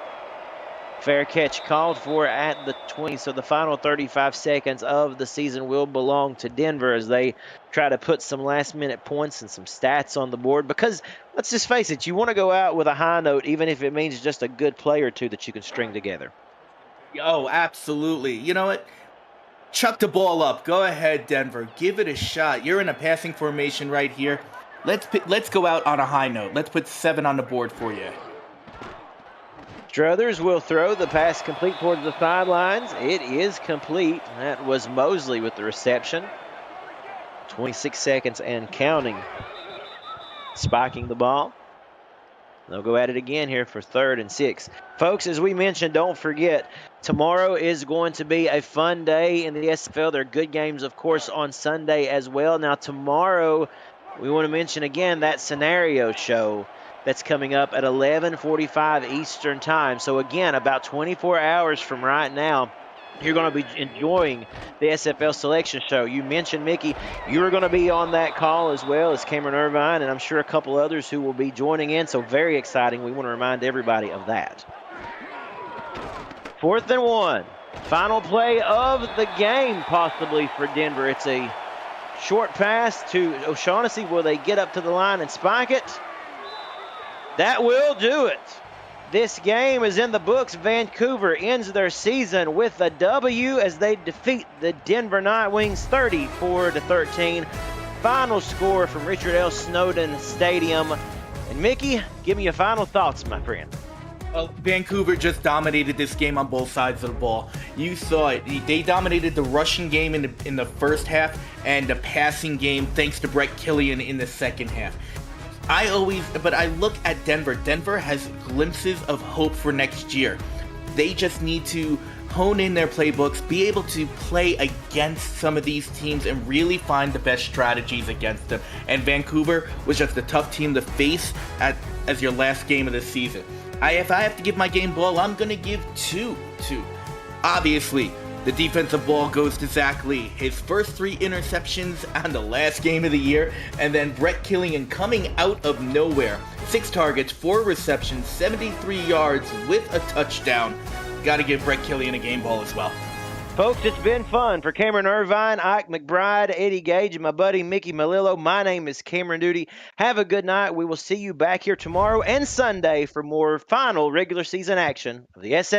Fair catch called for at the 20, so the final 35 seconds of the season will belong to Denver as they try to put some last-minute points and some stats on the board. Because, let's just face it, you want to go out with a high note, even if it means just a good play or two that you can string together. Oh, absolutely. You know what? Chuck the ball up. Go ahead, Denver. Give it a shot. You're in a passing formation right here. Let's go out on a high note. Let's put 7 on the board for you. Struthers will throw the pass complete towards the sidelines. It is complete. That was Mosley with the reception. 26 seconds and counting. Spiking the ball. They'll go at it again here for 3rd and 6. Folks, as we mentioned, don't forget, tomorrow is going to be a fun day in the SFL. There are good games, of course, on Sunday as well. Now, tomorrow, we want to mention again that scenario show that's coming up at 11:45 Eastern Time. So, again, about 24 hours from right now, you're going to be enjoying the SFL selection show. You mentioned, Mickey, you were going to be on that call as well as Cameron Irvine, and I'm sure a couple others who will be joining in. So very exciting. We want to remind everybody of that. 4th and 1. Final play of the game possibly for Denver. It's a short pass to O'Shaughnessy. Will they get up to the line and spike it? That will do it. This game is in the books. Vancouver ends their season with a W as they defeat the Denver Nightwings 34-13. Final score from Richard L. Snowden Stadium. And Mickey, give me your final thoughts, my friend. Well, Vancouver just dominated this game on both sides of the ball. You saw it. They dominated the rushing game in the first half and the passing game thanks to Brett Killian in the second half. I look at Denver. Denver has glimpses of hope for next year. They just need to hone in their playbooks, be able to play against some of these teams and really find the best strategies against them. And Vancouver was just a tough team to face as your last game of the season. If I have to give my game ball, I'm going to give 2 to. Obviously, the defensive ball goes to Zach Lee. His first 3 interceptions on the last game of the year, and then Brett Killian coming out of nowhere. 6 targets, 4 receptions, 73 yards with a touchdown. Got to give Brett Killian a game ball as well. Folks, it's been fun. For Cameron Irvine, Ike McBride, Eddie Gage, and my buddy Mickey Malillo, my name is Cameron Duty. Have a good night. We will see you back here tomorrow and Sunday for more final regular season action of the SF.